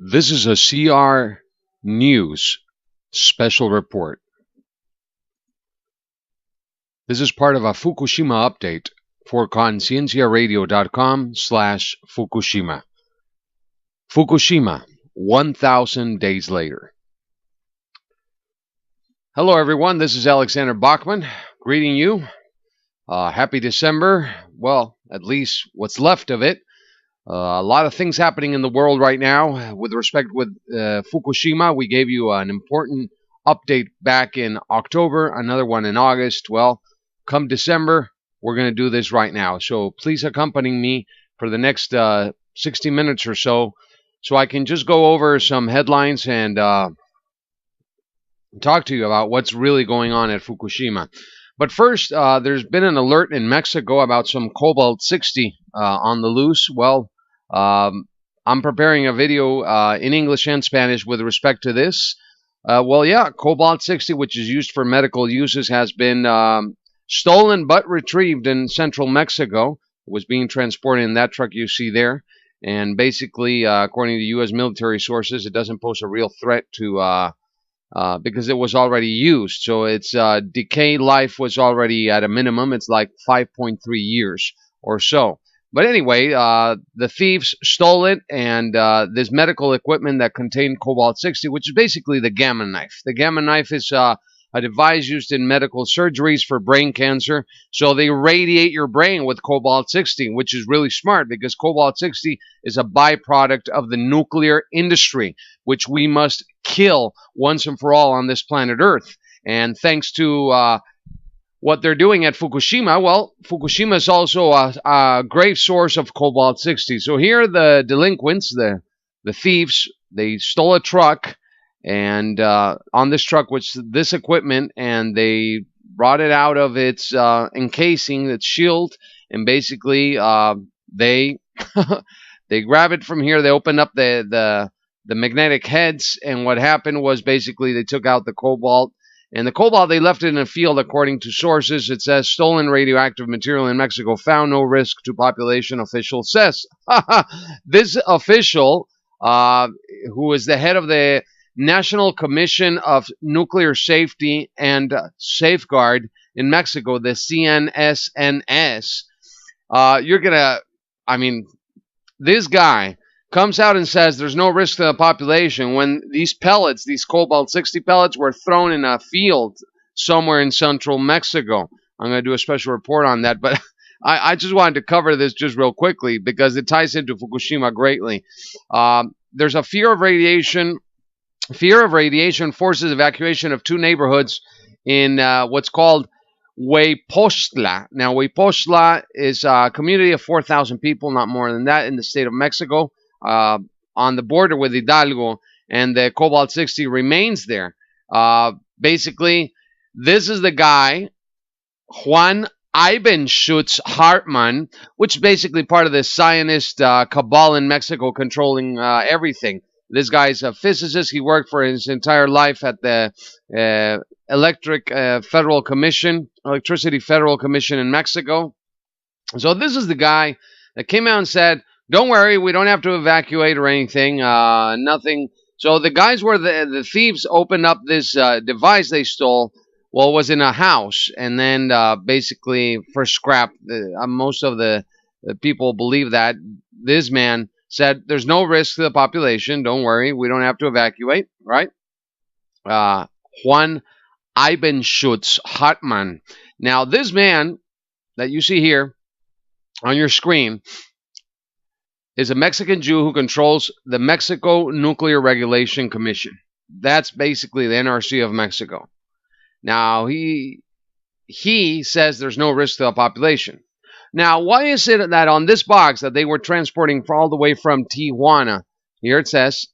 This is a CR News special report. This is part of a Fukushima update for concienciaradio.com/Fukushima. Fukushima, 1,000 days later. Hello everyone, this is Alexander Backman greeting you. Happy December. Well, at least what's left of it. A lot of things happening in the world right now with respect with Fukushima. We gave you an important update back in October, another one in August. Well, come December, we're going to do this right now. So please accompany me for the next 60 minutes or so I can just go over some headlines and talk to you about what's really going on at Fukushima. But first, there's been an alert in Mexico about some cobalt-60 on the loose. Well, I'm preparing a video in English and Spanish with respect to this. Cobalt-60, which is used for medical uses, has been stolen but retrieved in central Mexico. It was being transported in that truck you see there. And basically, according to U.S. military sources, it doesn't pose a real threat to because it was already used. So its decay life was already at a minimum. It's like 5.3 years or so. But anyway, the thieves stole it, and this medical equipment that contained cobalt-60, which is basically the gamma knife. The gamma knife is a device used in medical surgeries for brain cancer. So they radiate your brain with cobalt-60, which is really smart because cobalt-60 is a byproduct of the nuclear industry, which we must kill once and for all on this planet Earth. And thanks to what they're doing at Fukushima, well, Fukushima is also a great source of cobalt-60. So here are the delinquents, the thieves. They stole a truck, and on this truck was this equipment, and they brought it out of its encasing, its shield, and basically they they grab it from here. They open up the magnetic heads, and what happened was basically they took out the cobalt. And the cobalt, they left it in a field, according to sources. It says, stolen radioactive material in Mexico found no risk to population, official says. This official, who is the head of the National Commission of Nuclear Safety and Safeguard in Mexico, the CNSNS, this guy comes out and says there's no risk to the population when these pellets, these cobalt-60 pellets, were thrown in a field somewhere in central Mexico. I'm going to do a special report on that, but I just wanted to cover this just real quickly because it ties into Fukushima greatly. There's a fear of radiation. Fear of radiation forces evacuation of two neighborhoods in what's called Huepostla. Now, Huepostla is a community of 4,000 people, not more than that, in the state of Mexico. On the border with Hidalgo, and the cobalt-60 remains there. Basically, this is the guy, Juan Ibenschutz Hartmann, which is basically part of the Zionist cabal in Mexico controlling everything. This guy's a physicist. He worked for his entire life at the Electricity Federal Commission in Mexico. So this is the guy that came out and said, don't worry, we don't have to evacuate or anything, nothing. So the guys where the thieves opened up this device they stole, well, it was in a house. And then basically for scrap, most of the people believe that. This man said, there's no risk to the population. Don't worry, we don't have to evacuate, right? Juan Ibenschutz Hartmann. Now, this man that you see here on your screen is a Mexican Jew who controls the Mexico Nuclear Regulation Commission. That's basically the NRC of Mexico. Now, he says there's no risk to the population. Now, why is it that on this box that they were transporting all the way from Tijuana, here it says,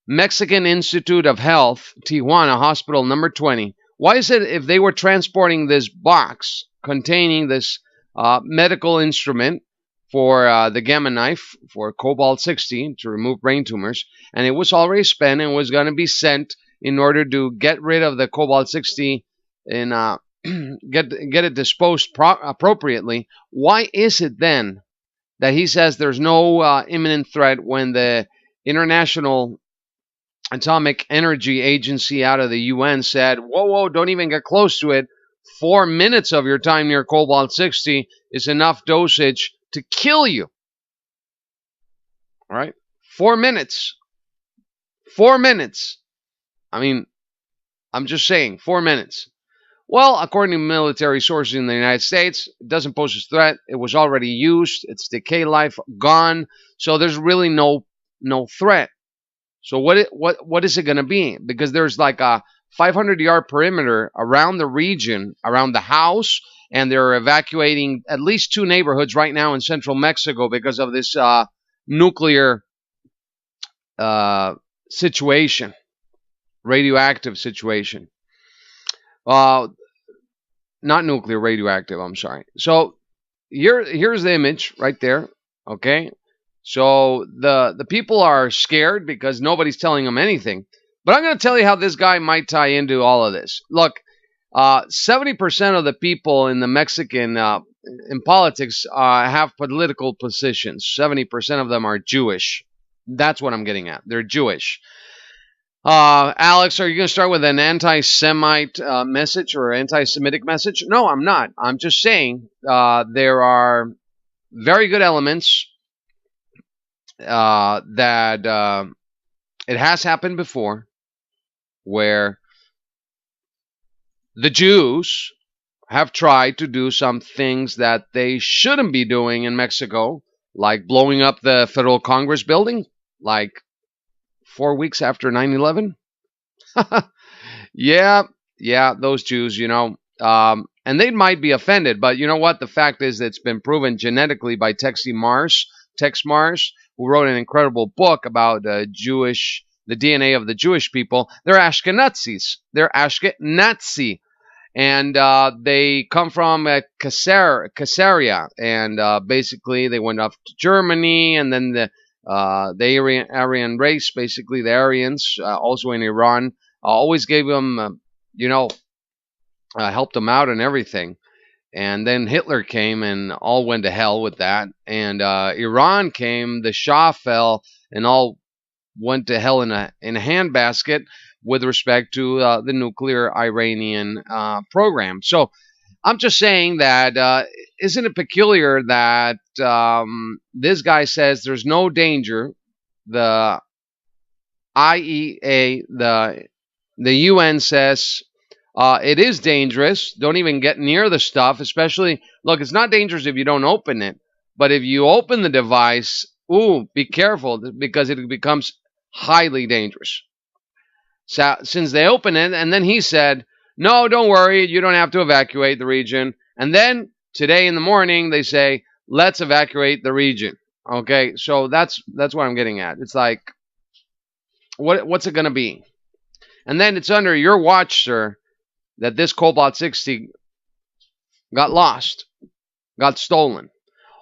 Mexican Institute of Health, Tijuana, Hospital number 20. Why is it if they were transporting this box containing this medical instrument for the gamma knife, for cobalt-60, to remove brain tumors, and it was already spent and was going to be sent in order to get rid of the cobalt-60 and get it disposed appropriately, why is it then that he says there's no imminent threat when the International Atomic Energy Agency out of the UN said, whoa, whoa, don't even get close to it. 4 minutes of your time near cobalt 60 is enough dosage to kill you. All right? 4 minutes. 4 minutes. I mean, I'm just saying, 4 minutes. Well, according to military sources in the United States, it doesn't pose a threat. It was already used. Its decay life gone. So there's really no threat. So what is it going to be? Because there's like a 500-yard perimeter around the region, around the house, and they're evacuating at least 2 neighborhoods right now in central Mexico because of this nuclear situation, radioactive situation. Not nuclear, radioactive, I'm sorry. So here's the image right there, okay? So the people are scared because nobody's telling them anything. But I'm going to tell you how this guy might tie into all of this. Look, 70% of the people in the Mexican in politics have political positions. 70% of them are Jewish. That's what I'm getting at. They're Jewish. Alex, are you going to start with an anti-Semite message or anti-Semitic message? No, I'm not. I'm just saying there are very good elements that it has happened before where the Jews have tried to do some things that they shouldn't be doing in Mexico, like blowing up the Federal Congress building, like 4 weeks after 9/11. Yeah, those Jews, and they might be offended, but you know what? The fact is that it's been proven genetically by Tex Marsh, who wrote an incredible book about the DNA of the Jewish people. They're Ashkenazis. They're Ashkenazi. And they come from Caesarea, and basically they went off to Germany, and then the Aryan race, basically the Aryans, also in Iran, always gave them, helped them out and everything. And then Hitler came and all went to hell with that. And Iran came, the Shah fell, and all went to hell in a handbasket with respect to the nuclear Iranian program. So I'm just saying that isn't it peculiar that this guy says there's no danger. The IEA, the UN says it is dangerous. Don't even get near the stuff, especially, look, it's not dangerous if you don't open it. But if you open the device, be careful because it becomes highly dangerous. So, since they opened it, and then he said, no, don't worry, you don't have to evacuate the region. And then today in the morning, they say, let's evacuate the region. Okay, so that's what I'm getting at. It's like, what's it going to be? And then it's under your watch, sir, that this cobalt 60 got lost, got stolen.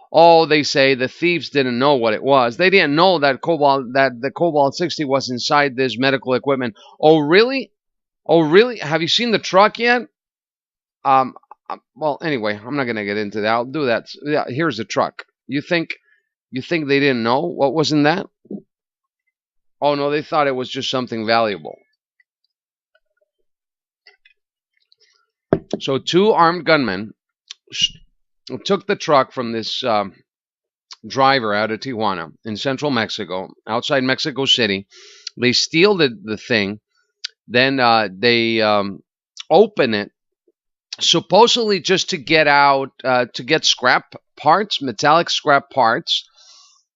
Oh, they say the thieves didn't know what it was. They didn't know that the cobalt 60 was inside this medical equipment. Oh, really? Oh, really? Have you seen the truck yet? Well, anyway, I'm not going to get into that. I'll do that. Yeah, here's the truck. You think they didn't know what was in that? Oh, no, they thought it was just something valuable. So 2 armed gunmen took the truck from this driver out of Tijuana in central Mexico, outside Mexico City. They steal the thing. Then they open it, supposedly just to get out, to get scrap parts, metallic scrap parts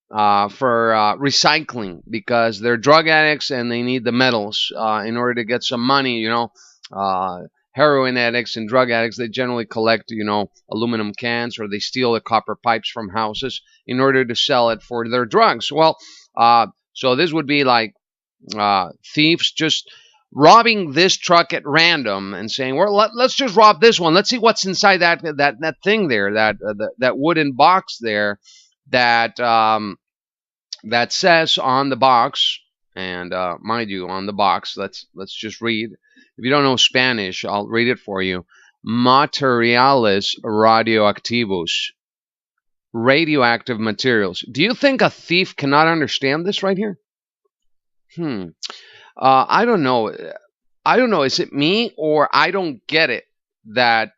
for recycling, because they're drug addicts and they need the metals in order to get some money, heroin addicts and drug addicts, they generally collect, aluminum cans, or they steal the copper pipes from houses in order to sell it for their drugs. Well, so this would be like thieves just robbing this truck at random and saying, well, let's just rob this one. Let's see what's inside that thing there, that wooden box there that says on the box, and mind you, on the box, let's just read. If you don't know Spanish, I'll read it for you. Materiales radioactivos. Radioactive materials. Do you think a thief cannot understand this right here? Hmm. I don't know. I don't know. Is it me or I don't get it that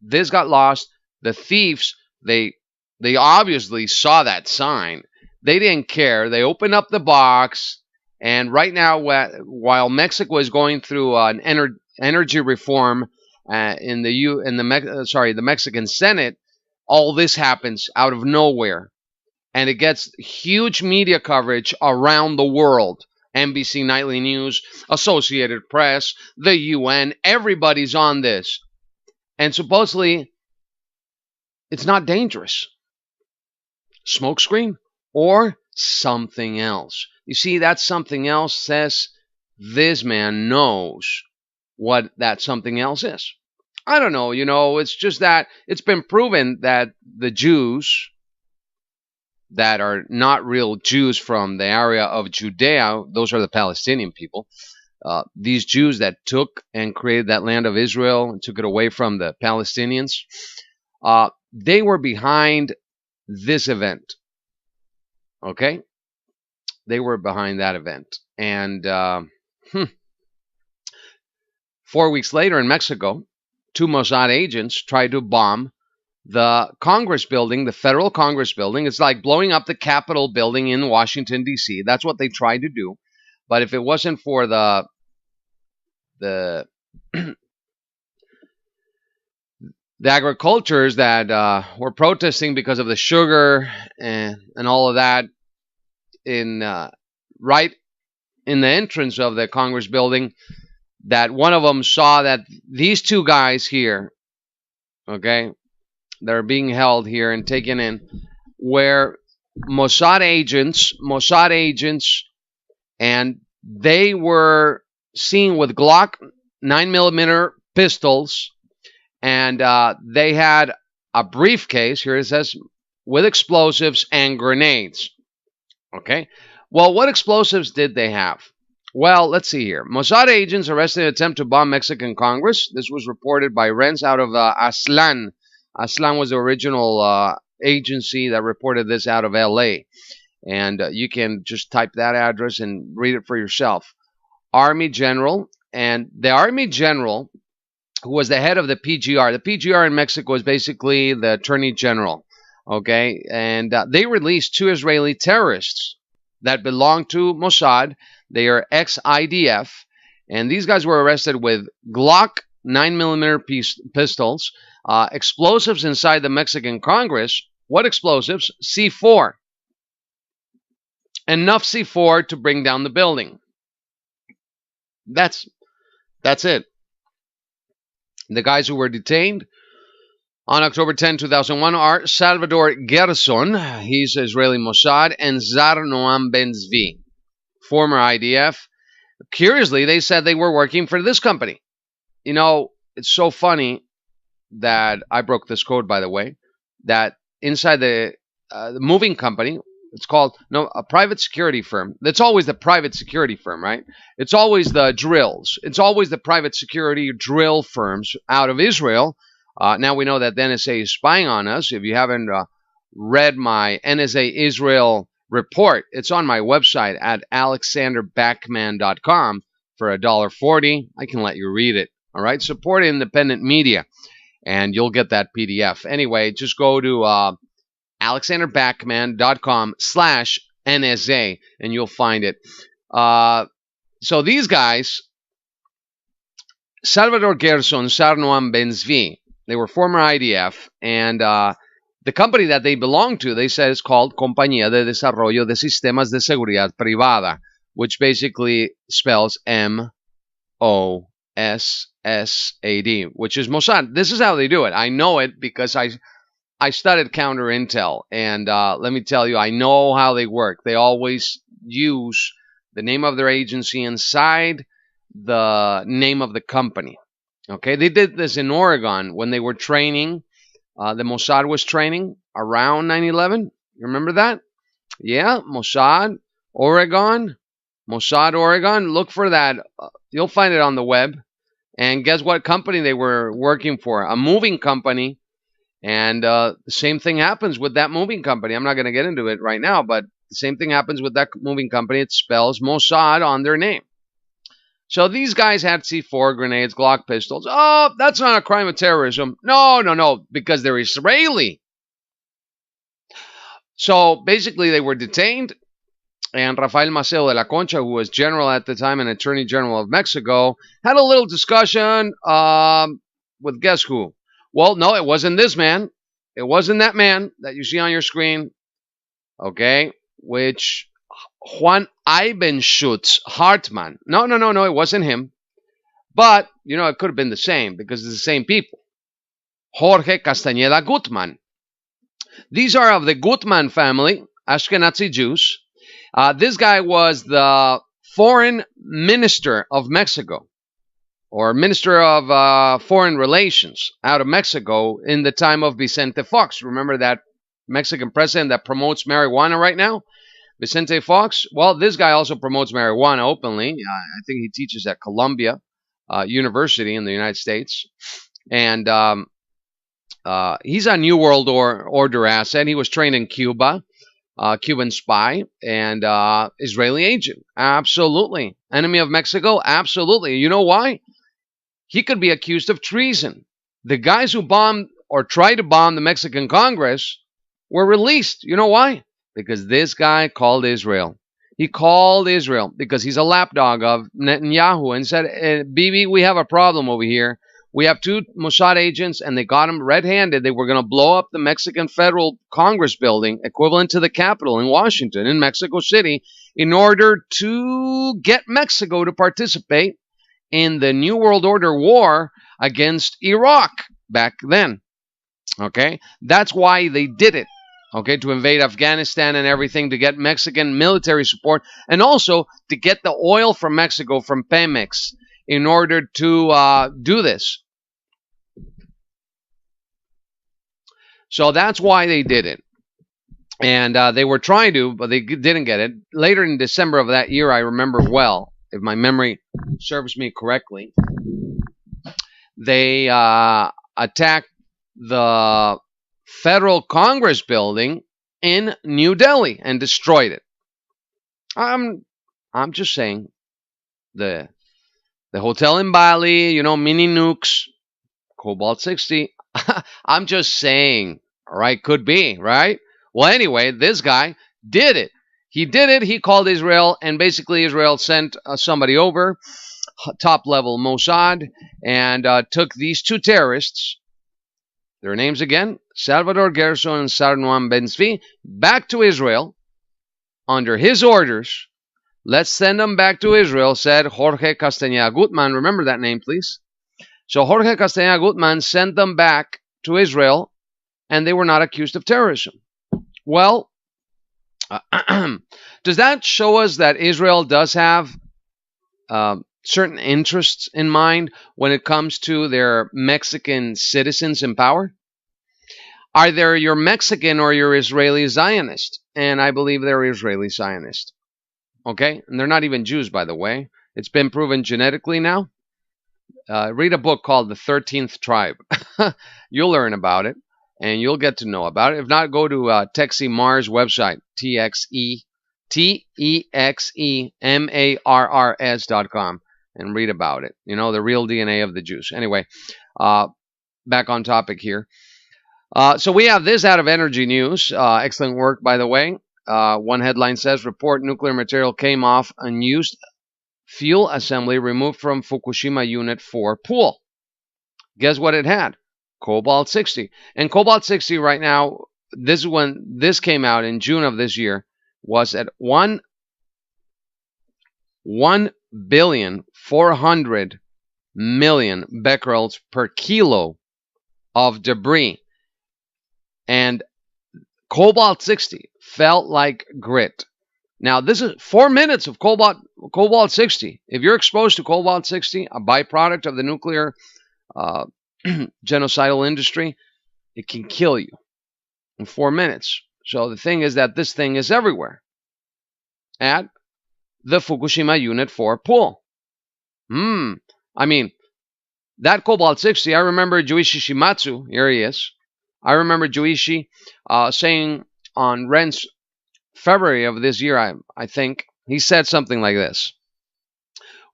this got lost? The thieves, they they obviously saw that sign. They didn't care. They opened up the box, and right now, while Mexico is going through an energy reform in the Mexican Senate, all this happens out of nowhere, and it gets huge media coverage around the world. NBC Nightly News, Associated Press, the UN, everybody's on this. And supposedly it's not dangerous. Smokescreen or something else. You see, that something else says this man knows what that something else is. I don't know, it's just that it's been proven that the Jews that are not real Jews from the area of Judea, those are the Palestinian people. These Jews that took and created that land of Israel and took it away from the Palestinians, they were behind this event. Okay? They were behind that event. And 4 weeks later in Mexico, 2 Mossad agents tried to bomb the Congress building, the federal Congress building. It's like blowing up the Capitol building in Washington, D.C. That's what they tried to do. But if it wasn't for the the agricultures that were protesting because of the sugar and all of that in right in the entrance of the Congress building, that one of them saw that these 2 guys here, okay, that are being held here and taken in, were Mossad agents, and they were seen with Glock 9mm pistols, and they had a briefcase, here it says, with explosives and grenades. Okay, well, what explosives did they have? Well, let's see here. Mossad agents arrested in an attempt to bomb Mexican Congress. This was reported by Renz out of Aslan. Aslan was the original agency that reported this out of LA. And you can just type that address and read it for yourself. Army General. And the Army General, who was the head of the PGR. The PGR in Mexico is basically the Attorney General. Okay? And they released 2 Israeli terrorists that belong to Mossad. They are ex-IDF. And these guys were arrested with Glock 9mm pistols, explosives inside the Mexican Congress. What explosives? C4. Enough C4 to bring down the building. That's it. The guys who were detained on October 10, 2001 are Salvador Gerson, he's Israeli Mossad, and Zar Noam Ben-Zvi, former IDF. Curiously, they said they were working for this company. It's so funny that I broke this code, by the way, that inside the moving company, it's called a private security firm. It's always the private security firm, right? It's always the drills. It's always the private security drill firms out of Israel. Now we know that the NSA is spying on us. If you haven't read my NSA Israel report, it's on my website at alexanderbackman.com for $1.40. I can let you read it. All right, support independent media, and you'll get that PDF. Anyway, just go to alexanderbackman.com/NSA, and you'll find it. So these guys, Salvador Gerson, Zar Noam Ben-Zvi, they were former IDF, and the company that they belong to, they said, is called Compañía de Desarrollo de Sistemas de Seguridad Privada, which basically spells MOSSAD, which is Mossad. This is how they do it. I know it because I studied counter intel, and let me tell you, I know how they work. They always use the name of their agency inside the name of the company. Okay, they did this in Oregon when they were training. The Mossad was training around 9/11. You remember that? Yeah, Mossad, Oregon. Look for that. You'll find it on the web. And guess what company they were working for? A moving company. And the same thing happens with that moving company. I'm not going to get into it right now, but The same thing happens with that moving company. It spells Mossad on their name. So these guys had C4 grenades, Glock pistols. Oh, that's not a crime of terrorism. No, because they're Israeli. So basically, they were detained, and Rafael Maceo de la Concha, who was general at the time and Attorney General of Mexico, had a little discussion with guess who? Well, no, it wasn't this man. It wasn't that man that you see on your screen, okay, which Juan Ibenschutz Hartmann. No, it wasn't him. But, it could have been the same because it's the same people. Jorge Castañeda Gutman. These are of the Gutman family, Ashkenazi Jews. This guy was the foreign minister of Mexico, or minister of foreign relations out of Mexico in the time of Vicente Fox. Remember that Mexican president that promotes marijuana right now? Vicente Fox? Well, this guy also promotes marijuana openly. I think he teaches at Columbia University in the United States. And he's a New World Order asset. He was trained in Cuba, Cuban spy, and Israeli agent. Absolutely. Enemy of Mexico? Absolutely. You know why? He could be accused of treason. The guys who bombed or tried to bomb the Mexican Congress were released. You know why? Because this guy called Israel. He called Israel because he's a lapdog of Netanyahu and said, Bibi, we have a problem over here. We have two Mossad agents, and they got him red-handed. They were going to blow up the Mexican Federal Congress building, equivalent to the Capitol in Washington, in Mexico City, in order to get Mexico to participate in the New World Order war against Iraq back then. Okay? That's why they did it. Okay? To invade Afghanistan and everything, to get Mexican military support, and also to get the oil from Mexico, from Pemex, in order to do this. So that's why they did it. And they were trying to, but they didn't get it. Later in December of that year, I remember well, if my memory serves me correctly, they attacked the Federal Congress building in New Delhi and destroyed it. I'm just saying, the hotel in Bali, mini nukes, Cobalt 60. I'm just saying, all right, could be, right? Well, anyway, this guy did it. He did it. He called Israel, and basically Israel sent somebody over, top-level Mossad, and took these two terrorists, their names again, Salvador Gerson and Sarnoam Ben-Zvi, back to Israel under his orders. Let's send them back to Israel, said Jorge Castañeda Gutman. Remember that name, please. So Jorge Castañeda Gutman sent them back to Israel, and they were not accused of terrorism. Well, does that show us that Israel does have certain interests in mind when it comes to their Mexican citizens in power? Either you're Mexican or you're Israeli Zionist, and I believe they're Israeli Zionist. Okay? And they're not even Jews, by the way. It's been proven genetically now. Read a book called The 13th Tribe. You'll learn about it, and you'll get to know about it. If not, go to Texie Marr's website, TEXEMARRS.com, and read about it. The real DNA of the Jews. Anyway, back on topic here. So we have this out of Energy News. Excellent work, by the way. One headline says, report nuclear material came off unused fuel assembly removed from Fukushima Unit 4 pool. Guess what it had? Cobalt 60. And Cobalt 60 right now, this is when this came out in June of this year, was at 1,400,000,000 becquerels per kilo of debris. And Cobalt 60 felt like grit. Now, this is 4 minutes of Cobalt 60. If you're exposed to Cobalt 60, a byproduct of the nuclear genocidal industry, it can kill you in 4 minutes. So the thing is that this thing is everywhere at the Fukushima Unit 4 pool. I mean, that Cobalt 60, I remember Juichi Shimatsu, here he is. I remember Juichi saying on Ren's February of this year, I think, he said something like this.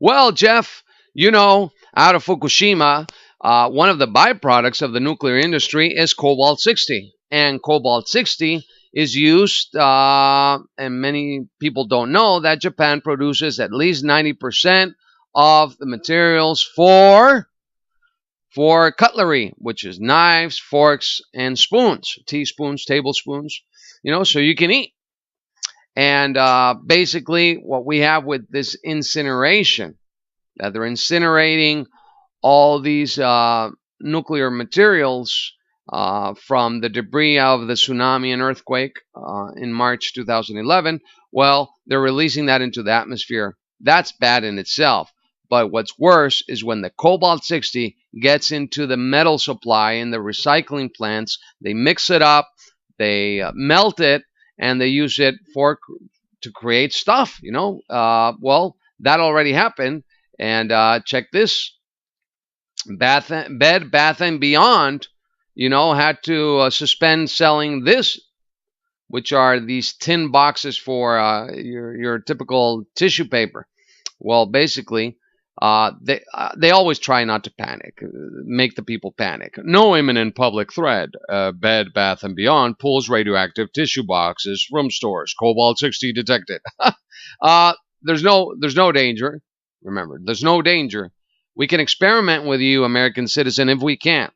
Well, Jeff, out of Fukushima, one of the byproducts of the nuclear industry is cobalt 60. And cobalt 60 is used, and many people don't know that Japan produces at least 90% of the materials for cutlery, which is knives, forks, and spoons, teaspoons, tablespoons, so you can eat. And basically, what we have with this incineration, that they're incinerating all these nuclear materials from the debris of the tsunami and earthquake in March 2011, well, they're releasing that into the atmosphere. That's bad in itself. But what's worse is when the cobalt 60 gets into the metal supply in the recycling plants, they mix it up, they melt it, and they use it to create stuff, well, that already happened. And check this. Bed Bath & Beyond, had to suspend selling this, which are these tin boxes for your typical tissue paper. Well, basically, they always try not to panic, make the people panic. No imminent public threat. Bed Bath & Beyond pulls radioactive tissue boxes from stores. Cobalt 60 detected. There's no danger. Remember, there's no danger. We can experiment with you, American citizen, if we can.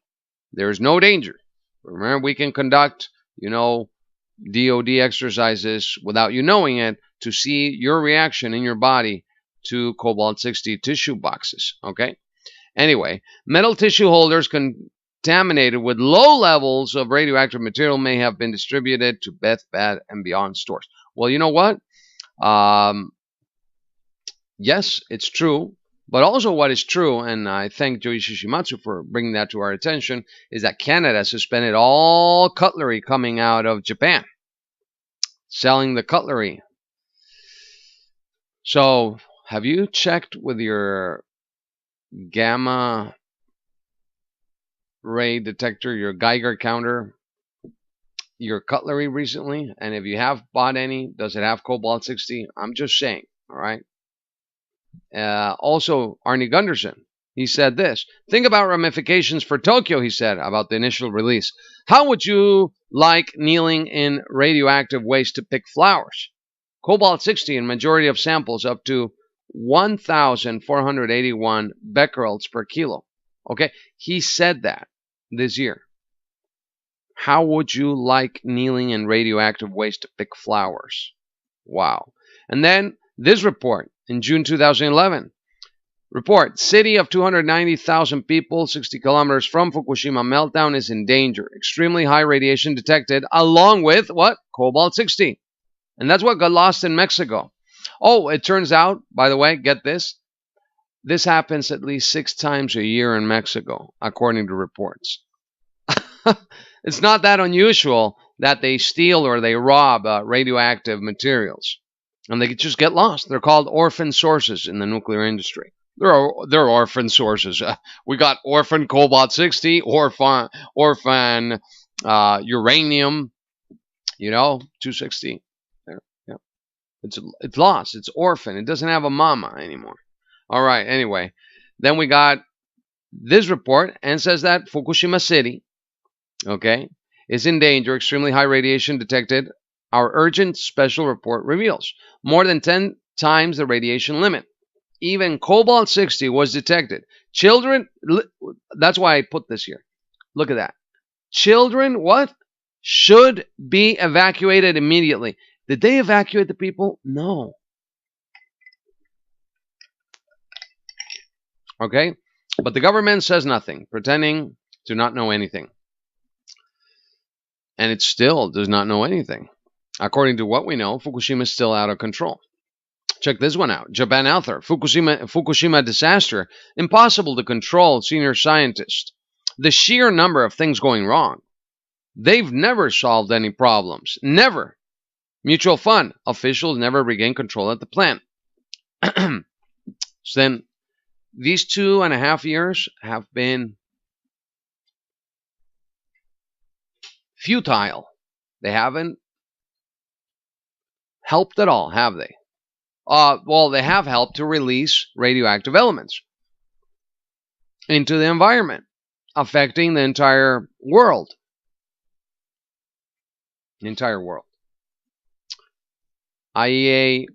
There's no danger. Remember, we can conduct, DOD exercises without you knowing it to see your reaction in your body to cobalt 60 tissue boxes. Okay? Anyway, metal tissue holders contaminated with low levels of radioactive material may have been distributed to Bed Bath & Beyond stores. Well, you know what? Yes, it's true. But also what is true, and I thank Joichi Shimatsu for bringing that to our attention, is that Canada suspended all cutlery coming out of Japan. Selling the cutlery. So, have you checked with your gamma ray detector, your Geiger counter, your cutlery recently? And if you have bought any, does it have cobalt 60? I'm just saying, all right? Also, Arnie Gunderson, he said this. Think about ramifications for Tokyo, he said, about the initial release. How would you like kneeling in radioactive waste to pick flowers? Cobalt 60 in majority of samples up to 1,481 becquerels per kilo. Okay, he said that this year. How would you like kneeling in radioactive waste to pick flowers? Wow. And then this report in June 2011. Report, city of 290,000 people, 60 kilometers from Fukushima meltdown is in danger. Extremely high radiation detected along with what? Cobalt 60. And that's what got lost in Mexico. Oh, it turns out, by the way, get this. This happens at least 6 times a year in Mexico, according to reports. It's not that unusual that they steal or they rob radioactive materials. And they just get lost. They're called orphan sources in the nuclear industry. They're orphan sources. We got orphan cobalt 60, orphan uranium, 260. There, yeah. It's lost. It's orphan. It doesn't have a mama anymore. All right. Anyway, then we got this report and says that Fukushima City, is in danger. Extremely high radiation detected. Our urgent special report reveals more than 10 times the radiation limit. Even cobalt 60 was detected. Children, that's why I put this here. Look at that. Children, what? Should be evacuated immediately. Did they evacuate the people? No. Okay? But the government says nothing, pretending to not know anything. And it still does not know anything. According to what we know, Fukushima is still out of control. Check this one out. Japan author, Fukushima disaster, impossible to control, senior scientist. The sheer number of things going wrong. They've never solved any problems. Never. Mutual fund. Officials never regain control at the plant. So then, these 2.5 years have been futile. They haven't helped at all, have they? Well, they have helped to release radioactive elements into the environment, affecting the entire world. The entire world. IAEA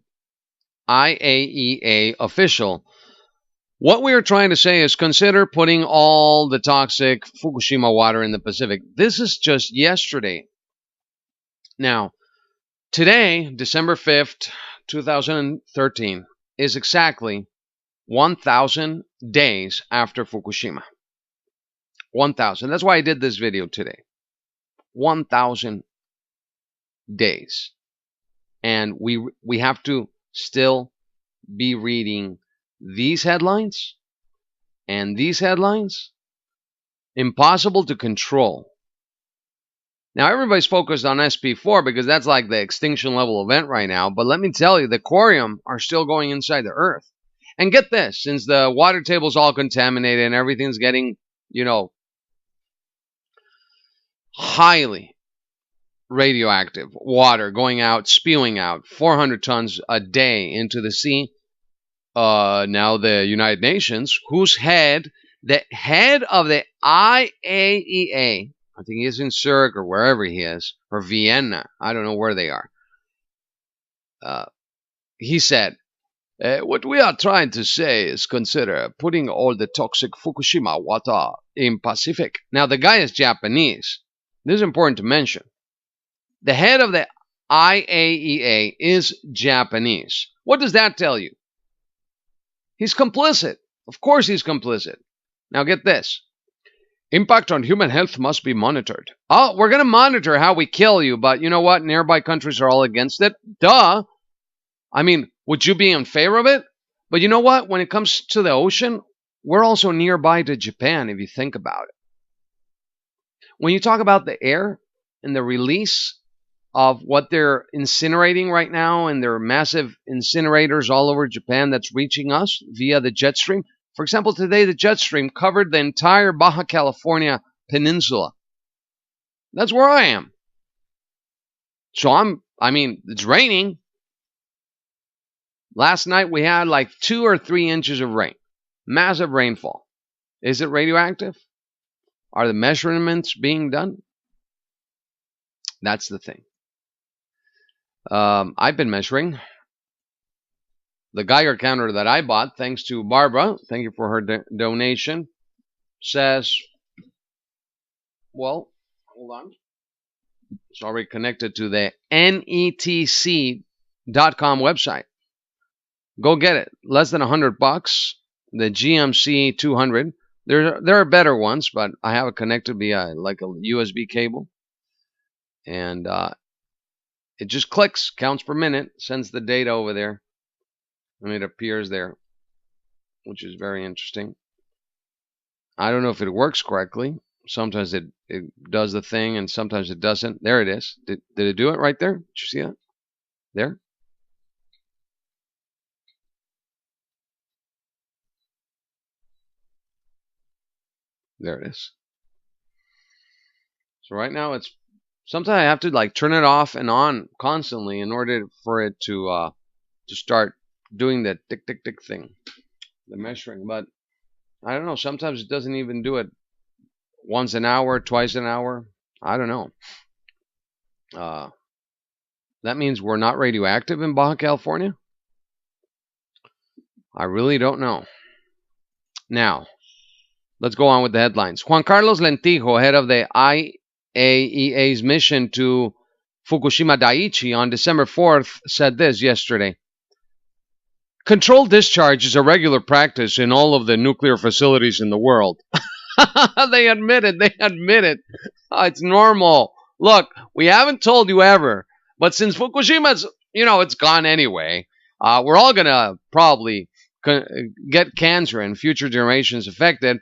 official. What we are trying to say is consider putting all the toxic Fukushima water in the Pacific. This is just yesterday. Now, today, December 5th, 2013, is exactly 1,000 days after Fukushima. 1,000. That's why I did this video today. 1,000 days. And we have to still be reading these headlines and these headlines. Impossible to control. Now, everybody's focused on SP4 because that's like the extinction level event right now. But let me tell you, the corium are still going inside the earth. And get this, since the water table is all contaminated and everything's getting, highly radioactive water going out, spewing out 400 tons a day into the sea. Now the United Nations, the head of the IAEA, I think he's in Zurich or wherever he is, or Vienna, I don't know where they are. He said, what we are trying to say is consider putting all the toxic Fukushima water in Pacific. Now the guy is Japanese. This is important to mention. The head of the IAEA is Japanese. What does that tell you? He's complicit. Of course he's complicit. Now get this. Impact on human health must be monitored. Oh, we're going to monitor how we kill you, but you know what? Nearby countries are all against it. Duh. I mean, would you be in favor of it? But you know what? When it comes to the ocean, we're also nearby to Japan, if you think about it. When you talk about the air and the release of what they're incinerating right now, and their massive incinerators all over Japan that's reaching us via the jet stream. For example, today the jet stream covered the entire Baja California peninsula. That's where I am. So I mean, it's raining. Last night we had like 2 or 3 inches of rain. Massive rainfall. Is it radioactive? Are the measurements being done? That's the thing. I've been measuring. The Geiger counter that I bought, thanks to Barbara, thank you for her donation, says, well, hold on. It's already connected to the netc.com website. Go get it. Less than $100. The GMC 200. There are better ones, but I have it connected via like a USB cable. And it just clicks, counts per minute, sends the data over there, and it appears there, which is very interesting. I don't know if it works correctly. Sometimes it does the thing, and sometimes it doesn't. There it is. Did it do it right there? Did you see that? There? There it is. So right now it's, sometimes I have to like turn it off and on constantly in order for it to start doing the tick tick tick thing, the measuring. But I don't know. Sometimes it doesn't even do it once an hour, twice an hour. I don't know. That means we're not radioactive in Baja California? I really don't know. Now, let's go on with the headlines. Juan Carlos Lentijo, head of the IAEA's mission to Fukushima Daiichi on December 4th, said this yesterday. Controlled discharge is a regular practice in all of the nuclear facilities in the world. They admit it. Oh, it's normal. Look, we haven't told you ever, but since Fukushima's, it's gone anyway, we're all going to probably get cancer and future generations affected.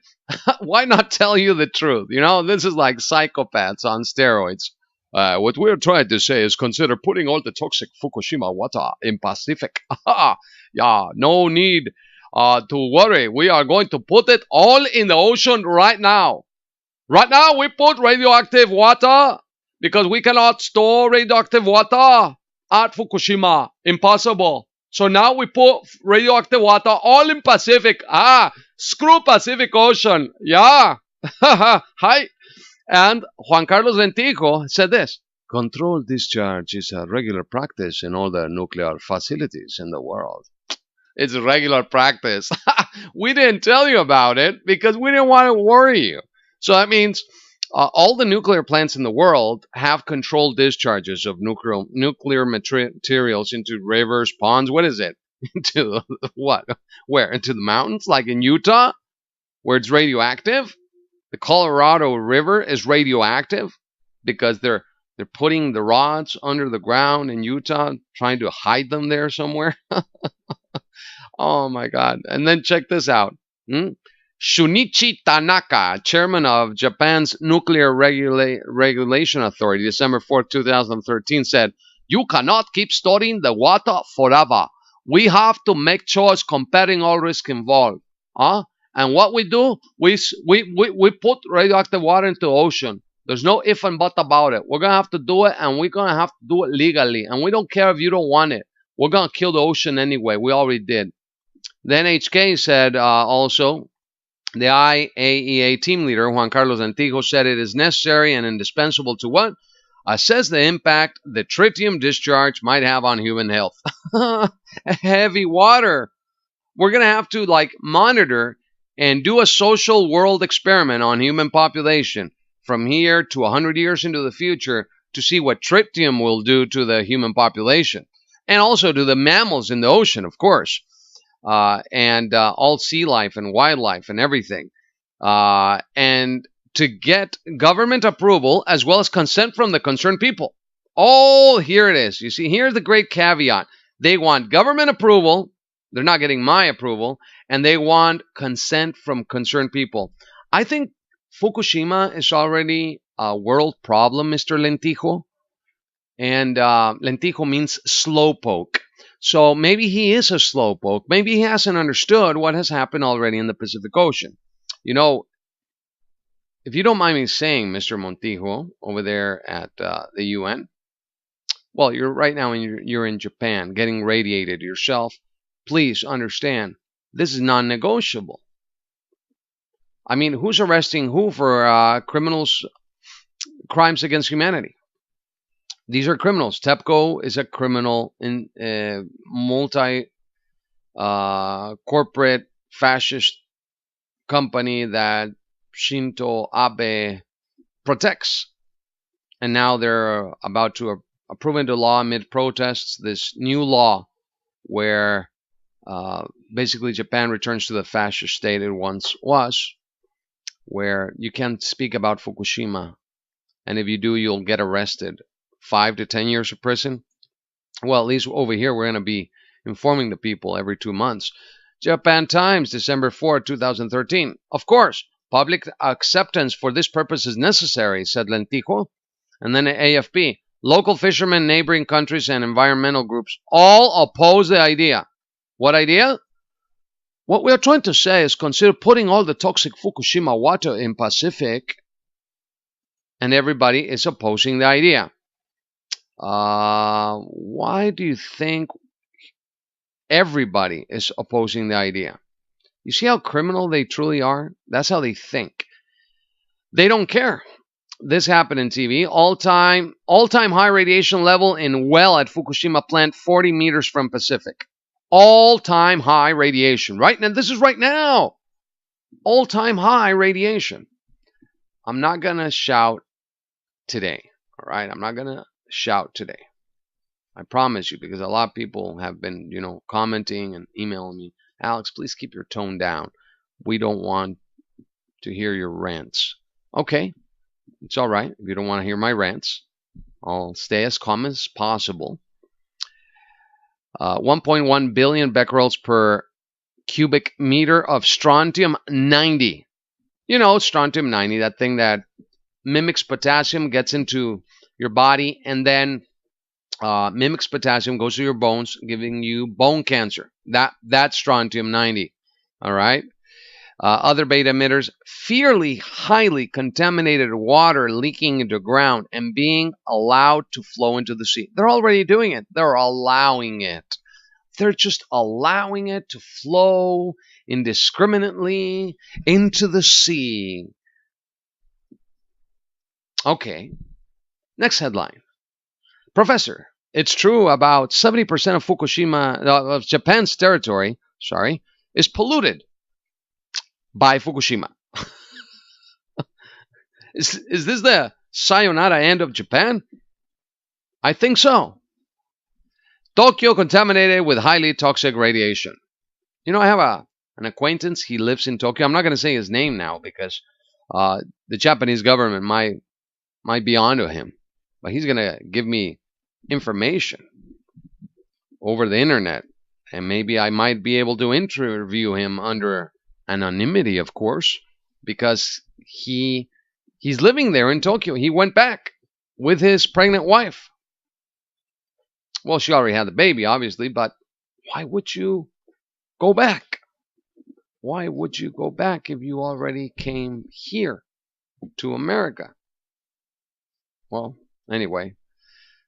Why not tell you the truth? This is like psychopaths on steroids. What we're trying to say is consider putting all the toxic Fukushima water in Pacific. Yeah, no need to worry. We are going to put it all in the ocean right now. Right now, we put radioactive water because we cannot store radioactive water at Fukushima. Impossible. So now we put radioactive water all in Pacific. Screw Pacific Ocean. Yeah. Hi. And Juan Carlos Lentijo said this. Controlled discharge is a regular practice in all the nuclear facilities in the world. It's a regular practice. We didn't tell you about it because we didn't want to worry you. So that means all the nuclear plants in the world have controlled discharges of nuclear materials into rivers, ponds. What is it? Into what? Where? Into the mountains, like in Utah, where it's radioactive. The Colorado River is radioactive because they're putting the rods under the ground in Utah, trying to hide them there somewhere. Oh my God. And then check this out. Shunichi Tanaka, chairman of Japan's Nuclear Regulation Authority, December 4th, 2013, said, "You cannot keep storing the water forever. We have to make choice comparing all risk involved." And what we do, we put radioactive water into the ocean. There's no if and but about it. We're going to have to do it, and we're going to have to do it legally. And we don't care if you don't want it. We're going to kill the ocean anyway. We already did. The NHK said also, the IAEA team leader, Juan Carlos Lentijo, said it is necessary and indispensable to what? Assess the impact the tritium discharge might have on human health. Heavy water. We're going to have to monitor and do a social world experiment on human population from here to 100 years into the future to see what tritium will do to the human population. And also to the mammals in the ocean, of course. And all sea life and wildlife and everything. And to get government approval as well as consent from the concerned people. Oh, here it is. You see, here's the great caveat. They want government approval. They're not getting my approval. And they want consent from concerned people. I think Fukushima is already a world problem, Mr. Lentijo. And Lentijo means slowpoke. So maybe he is a slowpoke. Maybe he hasn't understood what has happened already in the Pacific Ocean. You know, if you don't mind me saying, Mr. Montijo, over there at the UN, well, you're right now you're in Japan getting radiated yourself. Please understand, this is non-negotiable. I mean, who's arresting who for crimes against humanity? These are criminals. TEPCO is a criminal in multi-corporate fascist company that Shinzo Abe protects. And now they're about to approve into law amid protests this new law where basically Japan returns to the fascist state it once was, where you can't speak about Fukushima. And if you do, you'll get arrested. 5 to 10 years of prison. Well, at least over here, we're going to be informing the people every 2 months. Japan Times, December 4, 2013. Of course, public acceptance for this purpose is necessary, said Lentijo. And then AFP. Local fishermen, neighboring countries, and environmental groups all oppose the idea. What idea? What we are trying to say is consider putting all the toxic Fukushima water in Pacific, and everybody is opposing the idea. Why do you think everybody is opposing the idea? You see how criminal they truly are? That's how they think. They don't care. This happened in TV. All-time high radiation level in well at Fukushima plant 40 meters from Pacific. All-time high radiation. Right now, this is right now. All-time high radiation. I'm not going to shout today. All right? I'm not going to shout today. I promise you, because a lot of people have been, commenting and emailing me. Alex, please keep your tone down. We don't want to hear your rants. Okay, it's all right. If you don't want to hear my rants, I'll stay as calm as possible. 1.1 billion becquerels per cubic meter of strontium-90. Strontium-90, that thing that mimics potassium, gets into your body, and then mimics potassium, goes to your bones, giving you bone cancer. That's strontium-90. All right. other beta emitters, fairly highly contaminated water leaking into ground and being allowed to flow into the sea. They're already doing it. They're allowing it. They're just allowing it to flow indiscriminately into the sea. Okay, next headline. Professor, it's true about 70% of of Japan's territory, is polluted by Fukushima. Is this the sayonara end of Japan? I think so. Tokyo contaminated with highly toxic radiation. You know, I have an acquaintance. He lives in Tokyo. I'm not going to say his name now because the Japanese government might be onto him. But he's going to give me information over the internet. And maybe I might be able to interview him under anonymity, of course, because he's living there in Tokyo. He went back with his pregnant wife. Well, she already had the baby, obviously, but why would you go back? Why would you go back if you already came here to America? Well, anyway.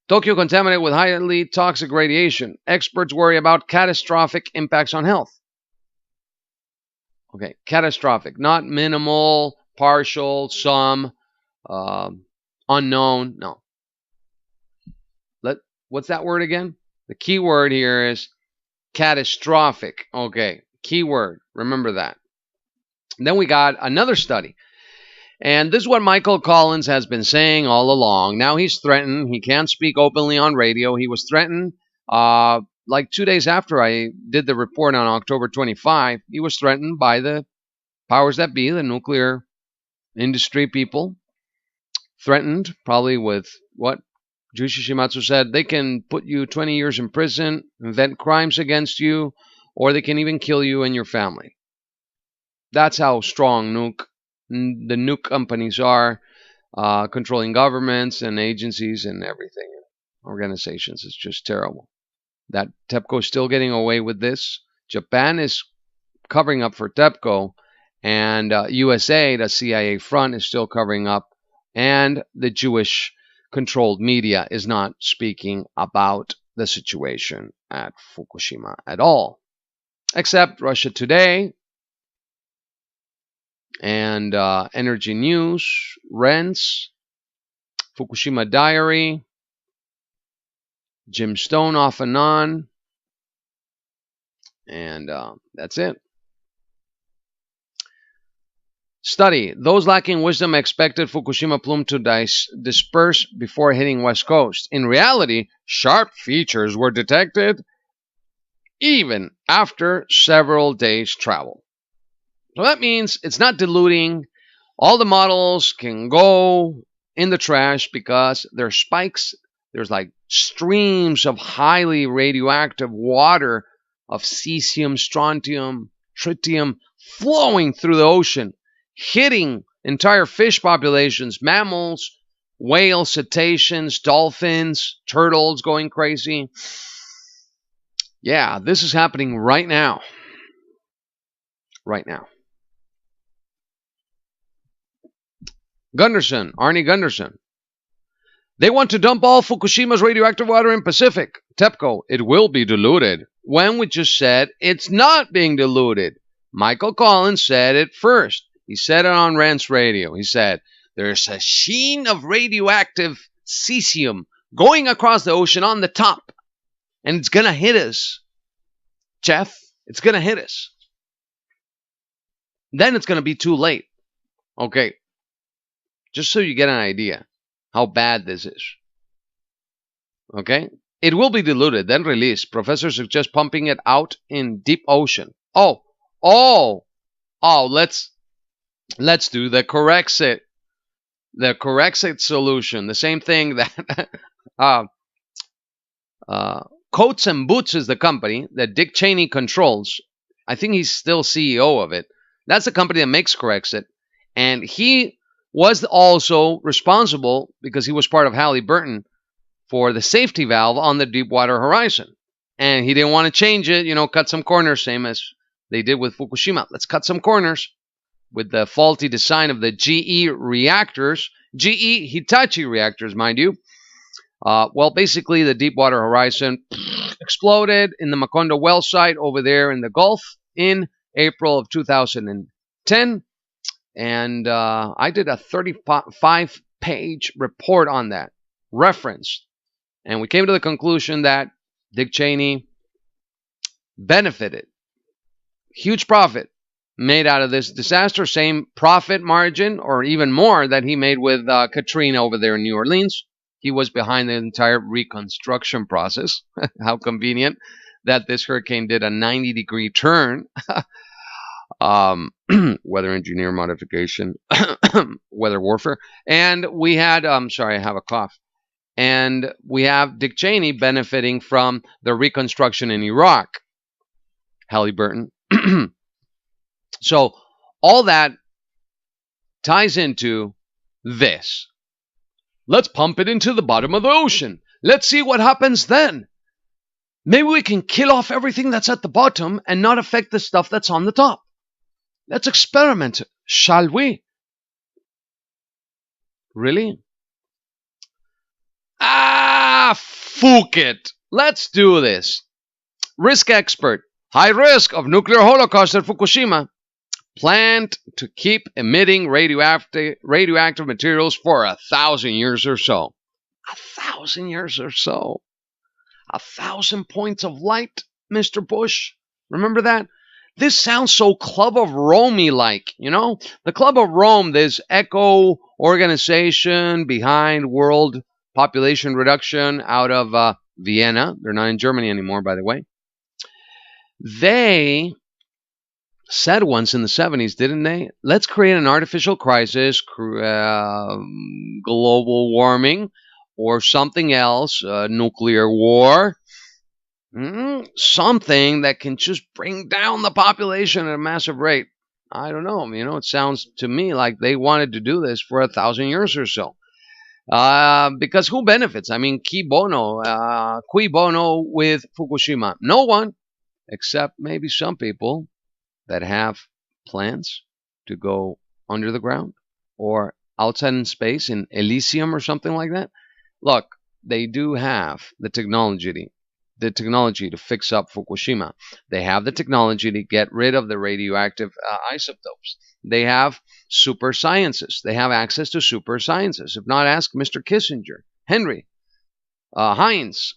Tokyo contaminated with highly toxic radiation. Experts worry about catastrophic impacts on health. Okay, catastrophic, not minimal, partial, some, unknown. No. What's that word again? The key word here is catastrophic. Okay, key word. Remember that. And then we got another study. And this is what Michael Collins has been saying all along. Now he's threatened. He can't speak openly on radio. He was threatened like 2 days after I did the report on October 25. He was threatened by the powers that be, the nuclear industry people. Threatened probably with what Juichi Shimatsu said. They can put you 20 years in prison, invent crimes against you, or they can even kill you and your family. That's how strong the nuke companies are, controlling governments and agencies and everything, organizations. It's just terrible. That TEPCO is still getting away with this. Japan is covering up for TEPCO, and USA, the CIA front, is still covering up, and the Jewish-controlled media is not speaking about the situation at Fukushima at all, except Russia Today and Energy News, Rents, Fukushima Diary, Jim Stone off and on, and that's it. Study. Those lacking wisdom expected Fukushima plume to disperse before hitting West Coast. In reality, sharp features were detected even after several days' travel. So that means it's not diluting. All the models can go in the trash because there's spikes. There's like streams of highly radioactive water of cesium, strontium, tritium flowing through the ocean, hitting entire fish populations, mammals, whales, cetaceans, dolphins, turtles going crazy. Yeah, this is happening right now. Right now. Arnie Gunderson. They want to dump all Fukushima's radioactive water in Pacific. TEPCO, it will be diluted. When we just said it's not being diluted. Michael Collins said it first. He said it on Rants Radio. He said, there's a sheen of radioactive cesium going across the ocean on the top. And it's going to hit us. Jeff, it's going to hit us. Then it's going to be too late. Okay. Just so you get an idea how bad this is. Okay? It will be diluted, then released. Professors suggest pumping it out in deep ocean. Let's do the Corexit. The Corexit solution. The same thing that Coats and Boots is the company that Dick Cheney controls. I think he's still CEO of it. That's the company that makes Corexit. And he was also responsible, because he was part of Halliburton, for the safety valve on the Deepwater Horizon. And he didn't want to change it, cut some corners, same as they did with Fukushima. Let's cut some corners. with the faulty design of the GE reactors, GE Hitachi reactors, mind you. Well, basically, the Deepwater Horizon exploded in the Macondo well site over there in the Gulf in April of 2010. And I did a 35-page report on that, referenced. And we came to the conclusion that Dick Cheney benefited. Huge profit made out of this disaster. Same profit margin, or even more, that he made with Katrina over there in New Orleans. He was behind the entire reconstruction process. How convenient that this hurricane did a 90-degree turn. Weather engineer modification, weather warfare. And we had, sorry, I have a cough. And we have Dick Cheney benefiting from the reconstruction in Iraq. Halliburton. So all that ties into this. Let's pump it into the bottom of the ocean. Let's see what happens then. Maybe we can kill off everything that's at the bottom and not affect the stuff that's on the top. Let's experiment, shall we? Really? Fuck it. Let's do this. Risk expert. High risk of nuclear holocaust at Fukushima. Planned to keep emitting radioactive materials for 1,000 years or so. 1,000 years or so. 1,000 points of light, Mr. Bush. Remember that? This sounds so Club of Rome-like, you know? The Club of Rome, this eco organization behind world population reduction out of Vienna. They're not in Germany anymore, by the way. They said once in the 70s, didn't they? Let's create an artificial crisis, global warming, or something else, nuclear war. Something that can just bring down the population at a massive rate. I don't know. You know, it sounds to me like they wanted to do this for 1,000 years or so. Because who benefits? I mean, cui bono with Fukushima? No one, except maybe some people that have plans to go under the ground or outside in space in Elysium or something like that. Look, they do have the technology to fix up Fukushima. They have the technology to get rid of the radioactive isotopes. They have super sciences. They have access to super sciences. If not, ask Mr. Kissinger, Henry, Heinz.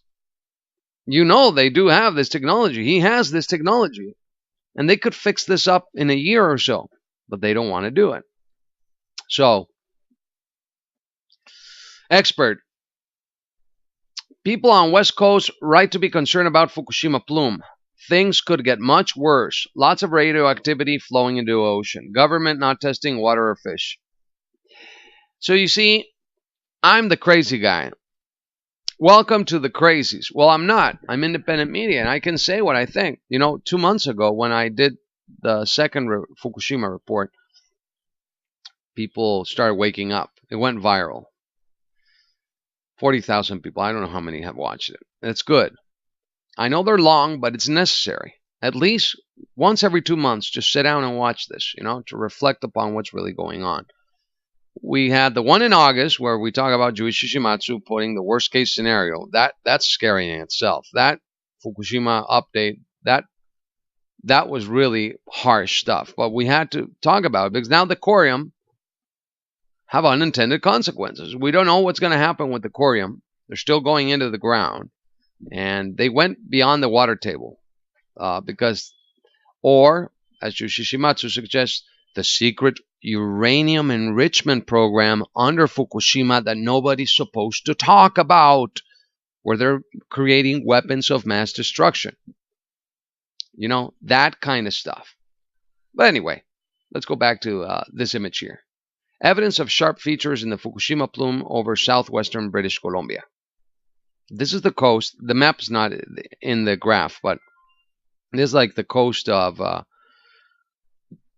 You know they do have this technology. He has this technology. And they could fix this up in a year or so. But they don't want to do it. So, expert. People on West Coast right to be concerned about Fukushima plume. Things could get much worse. Lots of radioactivity flowing into the ocean. Government not testing water or fish. So you see, I'm the crazy guy. Welcome to the crazies. Well, I'm not. I'm independent media, and I can say what I think. You know, 2 months ago when I did the second Fukushima report, people started waking up. It went viral. 40,000 people. I don't know how many have watched it. It's good. I know they're long, but it's necessary. At least once every 2 months, just sit down and watch this, you know, to reflect upon what's really going on. We had the one in August where we talk about Juichi Shimatsu putting the worst case scenario. That's scary in itself. That Fukushima update, that was really harsh stuff. But we had to talk about it because now the corium have unintended consequences. We don't know what's going to happen with the corium. They're still going into the ground. And they went beyond the water table. Or, as Yoshimatsu suggests, the secret uranium enrichment program under Fukushima that nobody's supposed to talk about, where they're creating weapons of mass destruction. You know, that kind of stuff. But anyway, let's go back to this image here. Evidence of sharp features in the Fukushima plume over southwestern British Columbia. This is the coast. The map is not in the graph, but it is like the coast of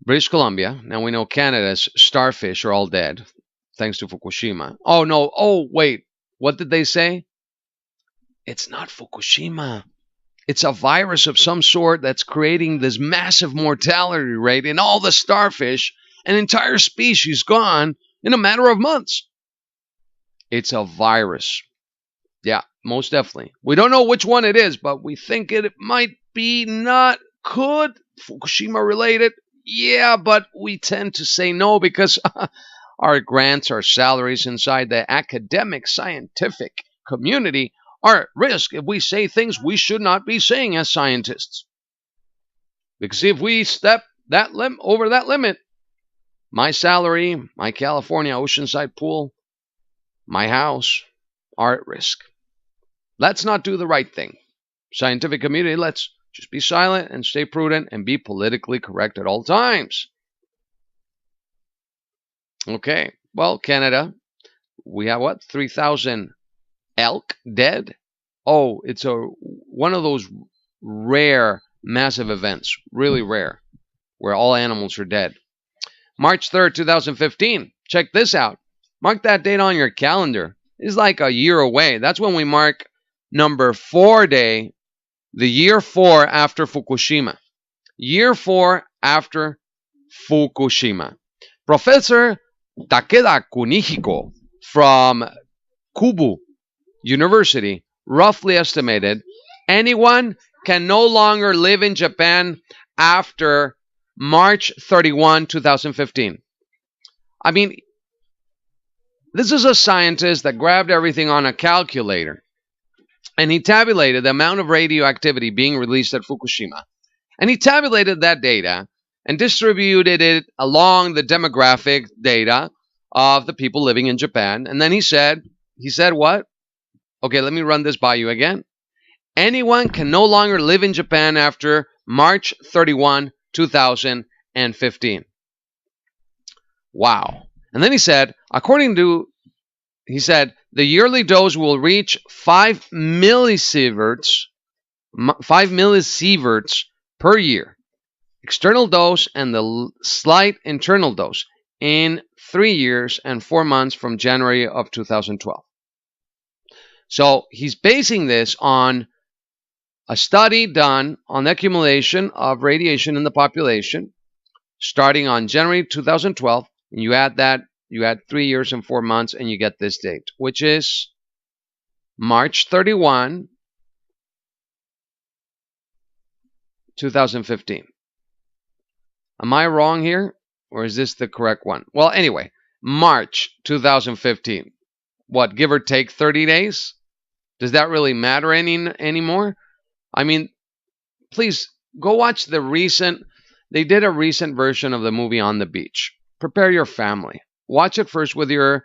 British Columbia. Now we know Canada's starfish are all dead, thanks to Fukushima. Oh, no. Oh, wait. What did they say? It's not Fukushima. It's a virus of some sort that's creating this massive mortality rate in all the starfish an entire species gone in a matter of months. It's a virus. Yeah, most definitely. We don't know which one it is, but we think it might be not good. Fukushima related. Yeah, but we tend to say no because our grants, our salaries inside the academic, scientific community are at risk if we say things we should not be saying as scientists. Because if we step over that limit, my salary, my California oceanside pool, my house are at risk. Let's not do the right thing. Scientific community, let's just be silent and stay prudent and be politically correct at all times. Okay, well, Canada, we have what? 3,000 elk dead? Oh, it's one of those rare, massive events, really rare, where all animals are dead. March 3rd, 2015. Check this out. Mark that date on your calendar. It's like a year away. That's when we mark number 4 day, the year 4 after Fukushima. Year 4 after Fukushima. Professor Takeda Kunihiko from Kubu University roughly estimated anyone can no longer live in Japan after March 31, 2015. I mean, this is a scientist that grabbed everything on a calculator and he tabulated the amount of radioactivity being released at Fukushima. And he tabulated that data and distributed it along the demographic data of the people living in Japan. And then he said what? Okay, let me run this by you again. Anyone can no longer live in Japan after March 31, 2015. Wow. And then he said, the yearly dose will reach 5 millisieverts per year. External dose and the slight internal dose in 3 years and 4 months from January of 2012. So he's basing this on a study done on the accumulation of radiation in the population starting on January 2012. And you add 3 years and 4 months, and you get this date, which is March 31, 2015. Am I wrong here, or is this the correct one? Well, anyway, March 2015. What, give or take 30 days? Does that really matter anymore? I mean, please go watch they did a recent version of the movie On the Beach. Prepare your family. Watch it first with the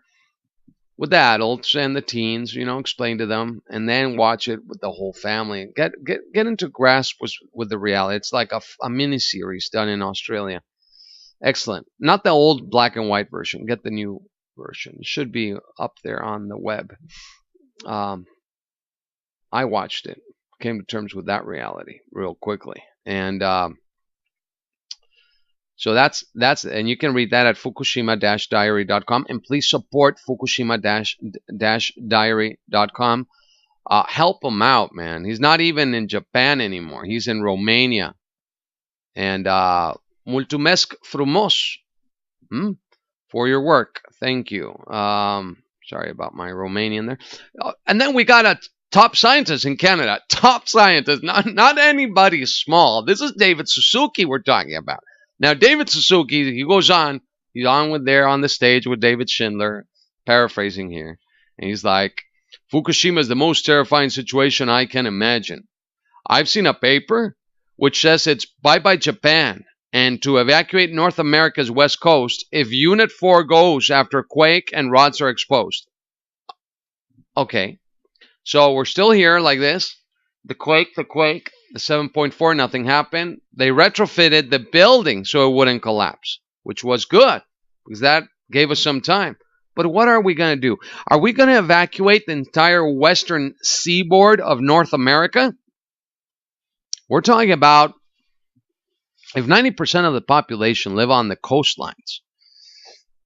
adults and the teens, explain to them, and then watch it with the whole family. Get into grasp with the reality. It's like a mini series done in Australia. Excellent. Not the old black and white version. Get the new version. It should be up there on the web. I watched it. Came to terms with that reality real quickly. And so that's and you can read that at fukushima-diary.com, and please support fukushima-diary.com. Help him out, man. He's not even in Japan anymore. He's in Romania. And mulțumesc frumos for your work. Thank you. Sorry about my Romanian there. And then we got a top scientist in Canada. Top scientist, not anybody small. This is David Suzuki we're talking about. Now, David Suzuki, he goes on. He's on the stage with David Schindler, paraphrasing here. And he's like, Fukushima is the most terrifying situation I can imagine. I've seen a paper which says it's bye-bye Japan and to evacuate North America's west coast if Unit 4 goes after quake and rods are exposed. Okay, so we're still here like this. The quake, the 7.4, nothing happened. They retrofitted the building so it wouldn't collapse, which was good because that gave us some time. But what are we going to do? Are we going to evacuate the entire western seaboard of North America? We're talking about if 90% of the population live on the coastlines,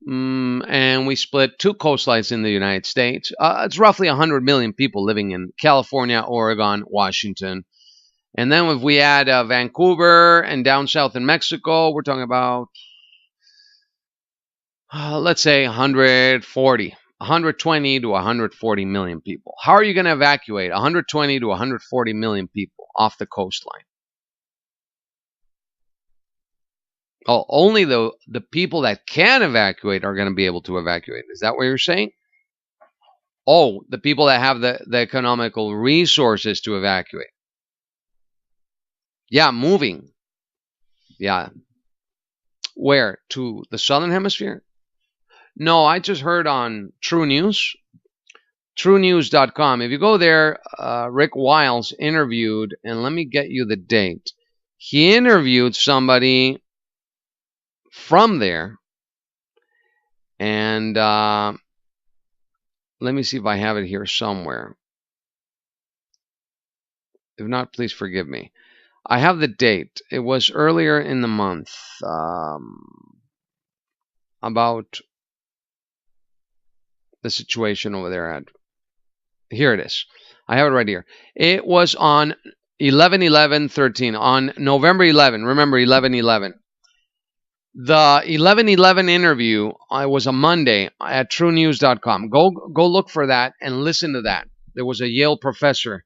and we split 2 coastlines in the United States, it's roughly 100 million people living in California, Oregon, Washington. And then if we add Vancouver and down south in Mexico, we're talking about let's say 120 to 140 million people. How are you going to evacuate 120 to 140 million people off the coastline? Oh, only the people that can evacuate are going to be able to evacuate. Is that what you're saying? Oh, the people that have the economical resources to evacuate. Yeah, moving. Yeah. Where? To the southern hemisphere? No, I just heard on True News, TrueNews.com. If you go there, Rick Wiles interviewed, and let me get you the date. He interviewed somebody from there, and let me see if I have it here somewhere. If not, please forgive me. I have the date. It was earlier in the month, about the situation over there at. Here it is. I have it right here. It was on 11/11/13, on November 11. Remember 11/11. The 11/11 interview was a Monday at TrueNews.com. Go look for that and listen to that. There was a Yale professor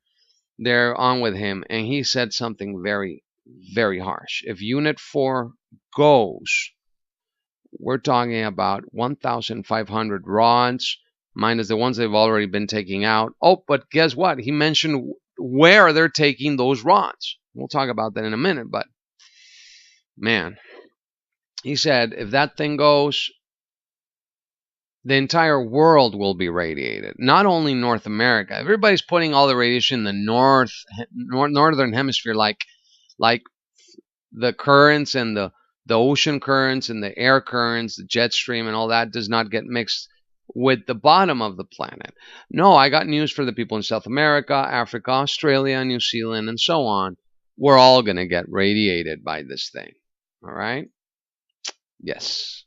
there on with him, and he said something very, very harsh. If Unit 4 goes, we're talking about 1,500 rods, minus the ones they've already been taking out. Oh, but guess what? He mentioned where they're taking those rods. We'll talk about that in a minute, but man, he said if that thing goes, the entire world will be radiated, not only North America. Everybody's putting all the radiation in the northern hemisphere, like the currents and the ocean currents and the air currents, the jet stream and all that does not get mixed with the bottom of the planet. No, I got news for the people in South America, Africa, Australia, New Zealand, and so on. We're all going to get radiated by this thing. All right? Yes.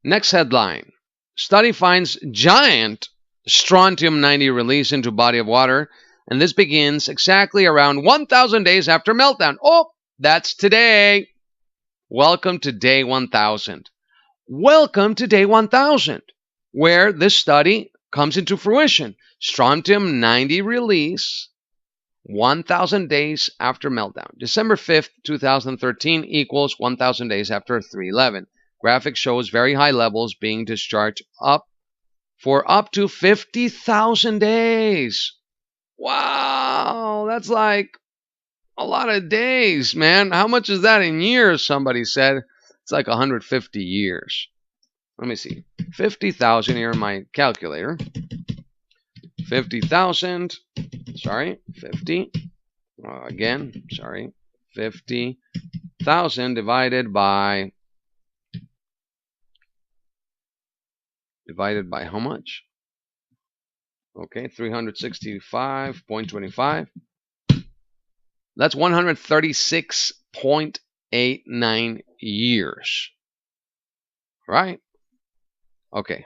Next headline. Study finds giant strontium-90 release into body of water, and this begins exactly around 1,000 days after meltdown. Oh, that's today. Welcome to day 1,000. Welcome to day 1,000, where this study comes into fruition. Strontium-90 release 1,000 days after meltdown. December 5th, 2013 equals 1,000 days after 3/11. Graphic shows very high levels being discharged for up to 50,000 days. Wow, that's like a lot of days, man. How much is that in years? Somebody said. It's like 150 years. Let me see. 50,000 here in my calculator. 50,000. Sorry, 50. Again, sorry. 50,000 divided by how much? Okay, 365.25. That's 136.89 years. Right? Okay.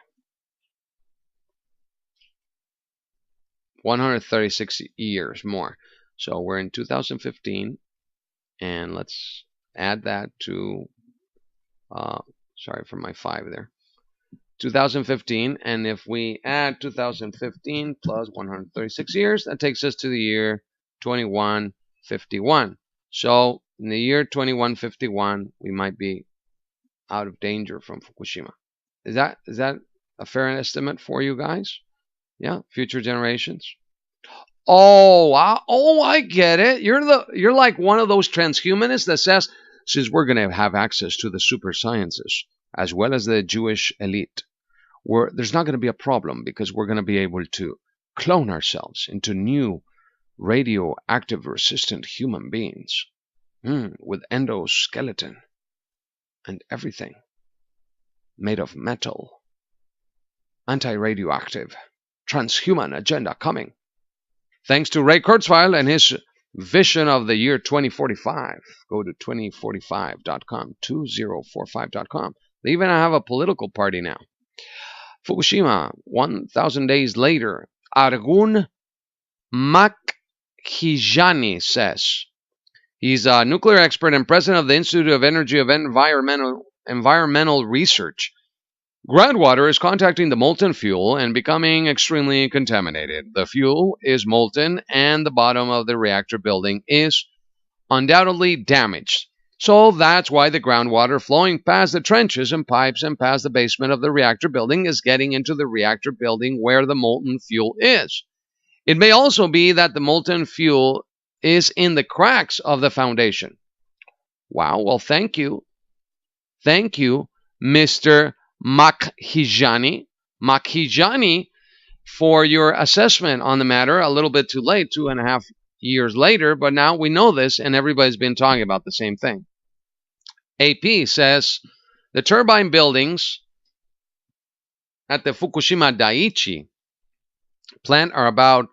136 years more. So we're in 2015, and let's add that to, sorry for my 5 there. 2015, and if we add 2015 plus 136 years, that takes us to the year 2151. So in the year 2151, we might be out of danger from Fukushima. Is that a fair estimate for you guys? Yeah, future generations. Oh, I get it. You're like one of those transhumanists that says, since we're going to have access to the super sciences as well as the Jewish elite, there's not going to be a problem because we're going to be able to clone ourselves into new radioactive resistant human beings with endoskeleton and everything made of metal. Anti-radioactive transhuman agenda coming. Thanks to Ray Kurzweil and his vision of the year 2045. Go to 2045.com, 2045.com. They even have a political party now. Fukushima, 1,000 days later, Argun Makhijani says. He's a nuclear expert and president of the Institute of Energy of Environmental environmental research. Groundwater is contacting the molten fuel and becoming extremely contaminated. The fuel is molten and the bottom of the reactor building is undoubtedly damaged. So that's why the groundwater flowing past the trenches and pipes and past the basement of the reactor building is getting into the reactor building where the molten fuel is. It may also be that the molten fuel is in the cracks of the foundation. Wow, well, thank you. Thank you, Mr. Makhijani, for your assessment on the matter. A little bit too late, 2.5 years later, but now we know this and everybody's been talking about the same thing. AP says the turbine buildings at the Fukushima Daiichi plant are about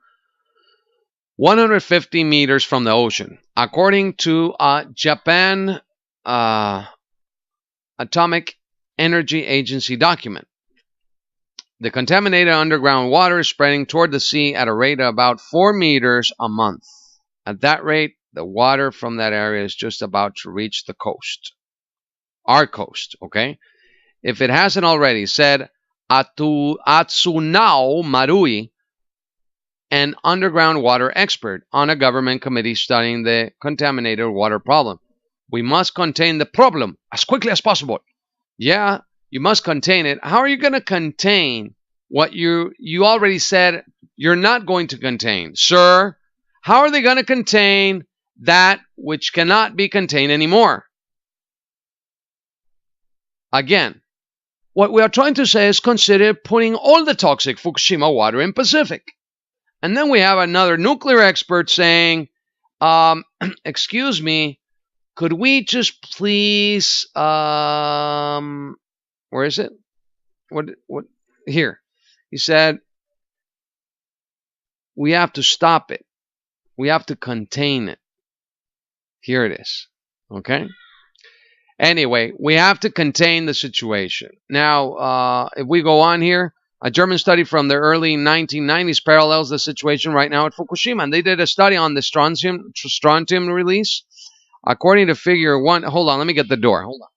150 meters from the ocean, according to a Japan Atomic Energy Agency document. The contaminated underground water is spreading toward the sea at a rate of about 4 meters a month. At that rate, the water from that area is just about to reach the coast. Our coast, okay? If it hasn't already, said Atsunao Marui, an underground water expert on a government committee studying the contaminated water problem. We must contain the problem as quickly as possible. Yeah, you must contain it. How are you going to contain what you already said you're not going to contain? Sir, how are they going to contain that which cannot be contained anymore? Again, what we are trying to say is consider putting all the toxic Fukushima water in Pacific. And then we have another nuclear expert saying, excuse me, could we just please, where is it? What, here. He said, we have to stop it. We have to contain it. Here it is. Okay? Anyway, we have to contain the situation. Now, if we go on here, a German study from the early 1990s parallels the situation right now at Fukushima. And they did a study on the strontium release. According to figure 1, hold on, let me get the door. Hold on.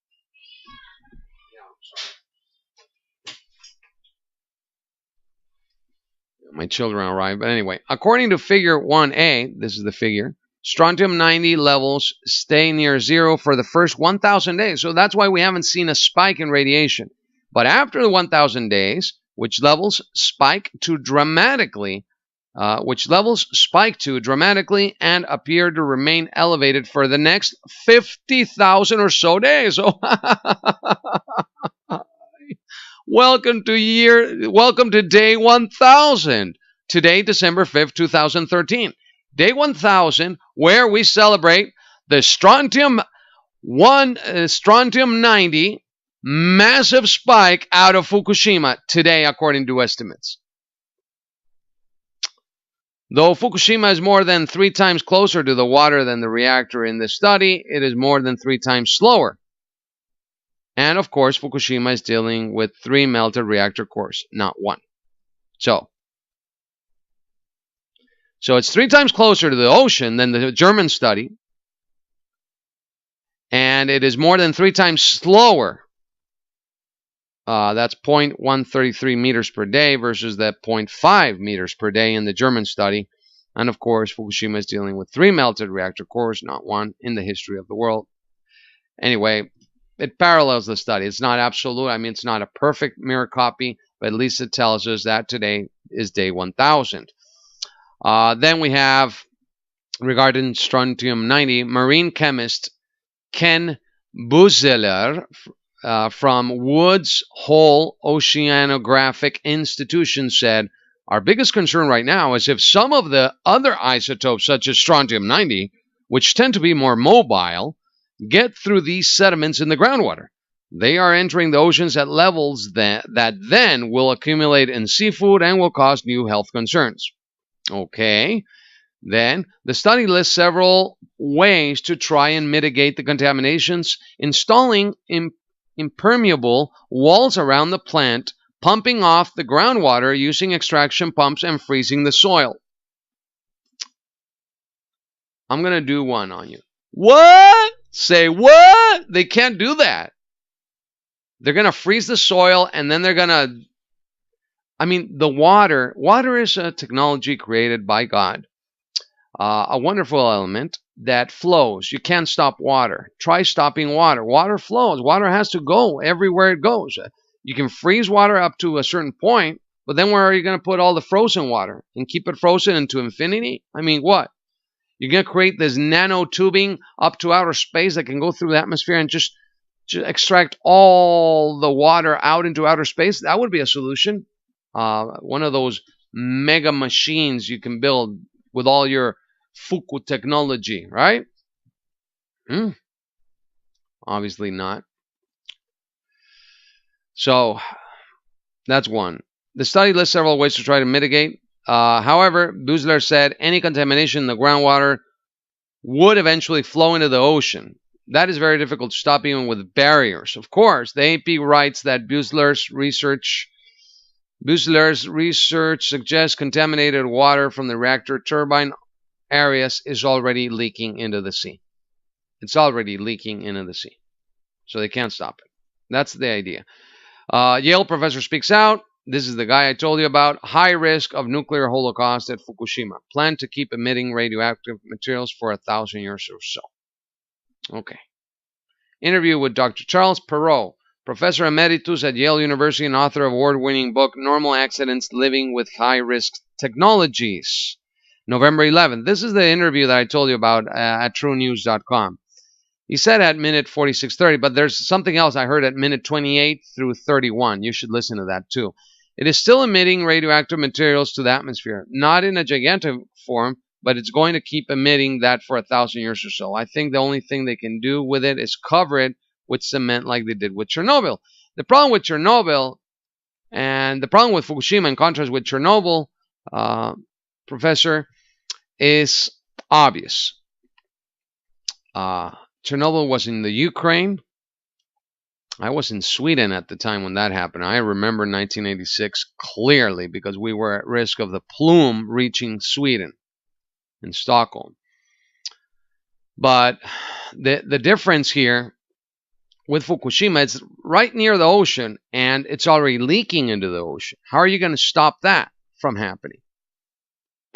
My children arrived. But anyway, according to figure 1A, this is the figure, strontium-90 levels stay near zero for the first 1,000 days. So that's why we haven't seen a spike in radiation. But after the 1,000 days, which levels spike to dramatically and appear to remain elevated for the next 50,000 or so days. Oh, welcome to day 1,000. Today, December 5th, 2013. Day 1,000, where we celebrate the strontium-90 massive spike out of Fukushima today, according to estimates. Though Fukushima is more than 3 times closer to the water than the reactor in this study, it is more than 3 times slower. And of course, Fukushima is dealing with 3 melted reactor cores, not 1. So it's 3 times closer to the ocean than the German study. And it is more than 3 times slower. That's 0.133 meters per day versus the 0.5 meters per day in the German study. And of course, Fukushima is dealing with 3 melted reactor cores, not 1, in the history of the world. Anyway, it parallels the study. It's not absolute. I mean, it's not a perfect mirror copy, but at least it tells us that today is day 1,000. Then we have, regarding strontium-90, marine chemist Ken Buzeler from Woods Hole Oceanographic Institution said, our biggest concern right now is if some of the other isotopes, such as strontium-90, which tend to be more mobile, get through these sediments in the groundwater. They are entering the oceans at levels that then will accumulate in seafood and will cause new health concerns. Okay. Then, the study lists several ways to try and mitigate the contaminations, installing impermeable walls around the plant, pumping off the groundwater using extraction pumps, and freezing the soil. I'm going to do one on you. What? Say what? They can't do that. They're going to freeze the soil, and then they're going to, I mean, the water is a technology created by God, a wonderful element that flows. You can't stop water. Try stopping water. Water flows. Water has to go everywhere it goes. You can freeze water up to a certain point, but then where are you going to put all the frozen water and keep it frozen into infinity? I mean, what? You're going to create this nano tubing up to outer space that can go through the atmosphere and just extract all the water out into outer space? That would be a solution. One of those mega machines you can build with all your FUKU technology, right? Obviously not. So that's one. The study lists several ways to try to mitigate. However, Buesler said any contamination in the groundwater would eventually flow into the ocean. That is very difficult to stop even with barriers. Of course, the AP writes that Buesler's research suggests contaminated water from the reactor turbine areas is already leaking into the sea. It's already leaking into the sea. So they can't stop it. That's the idea. Yale professor speaks out. This is the guy I told you about. High risk of nuclear holocaust at Fukushima. Plan to keep emitting radioactive materials for 1,000 years or so. Okay. Interview with Dr. Charles Perrault, professor emeritus at Yale University and author of award-winning book Normal Accidents Living with High-Risk Technologies. November 11th. This is the interview that I told you about at truenews.com. He said at minute 46:30, but there's something else I heard at minute 28 through 31. You should listen to that too. It is still emitting radioactive materials to the atmosphere, not in a gigantic form, but it's going to keep emitting that for 1,000 years or so. I think the only thing they can do with it is cover it with cement like they did with Chernobyl. The problem with Chernobyl and the problem with Fukushima, in contrast with Chernobyl, Professor, is obvious. Chernobyl was in the Ukraine. I was in Sweden at the time when that happened. I remember 1986 clearly because we were at risk of the plume reaching Sweden in Stockholm. But the difference here with Fukushima, it's right near the ocean and it's already leaking into the ocean. How are you going to stop that from happening?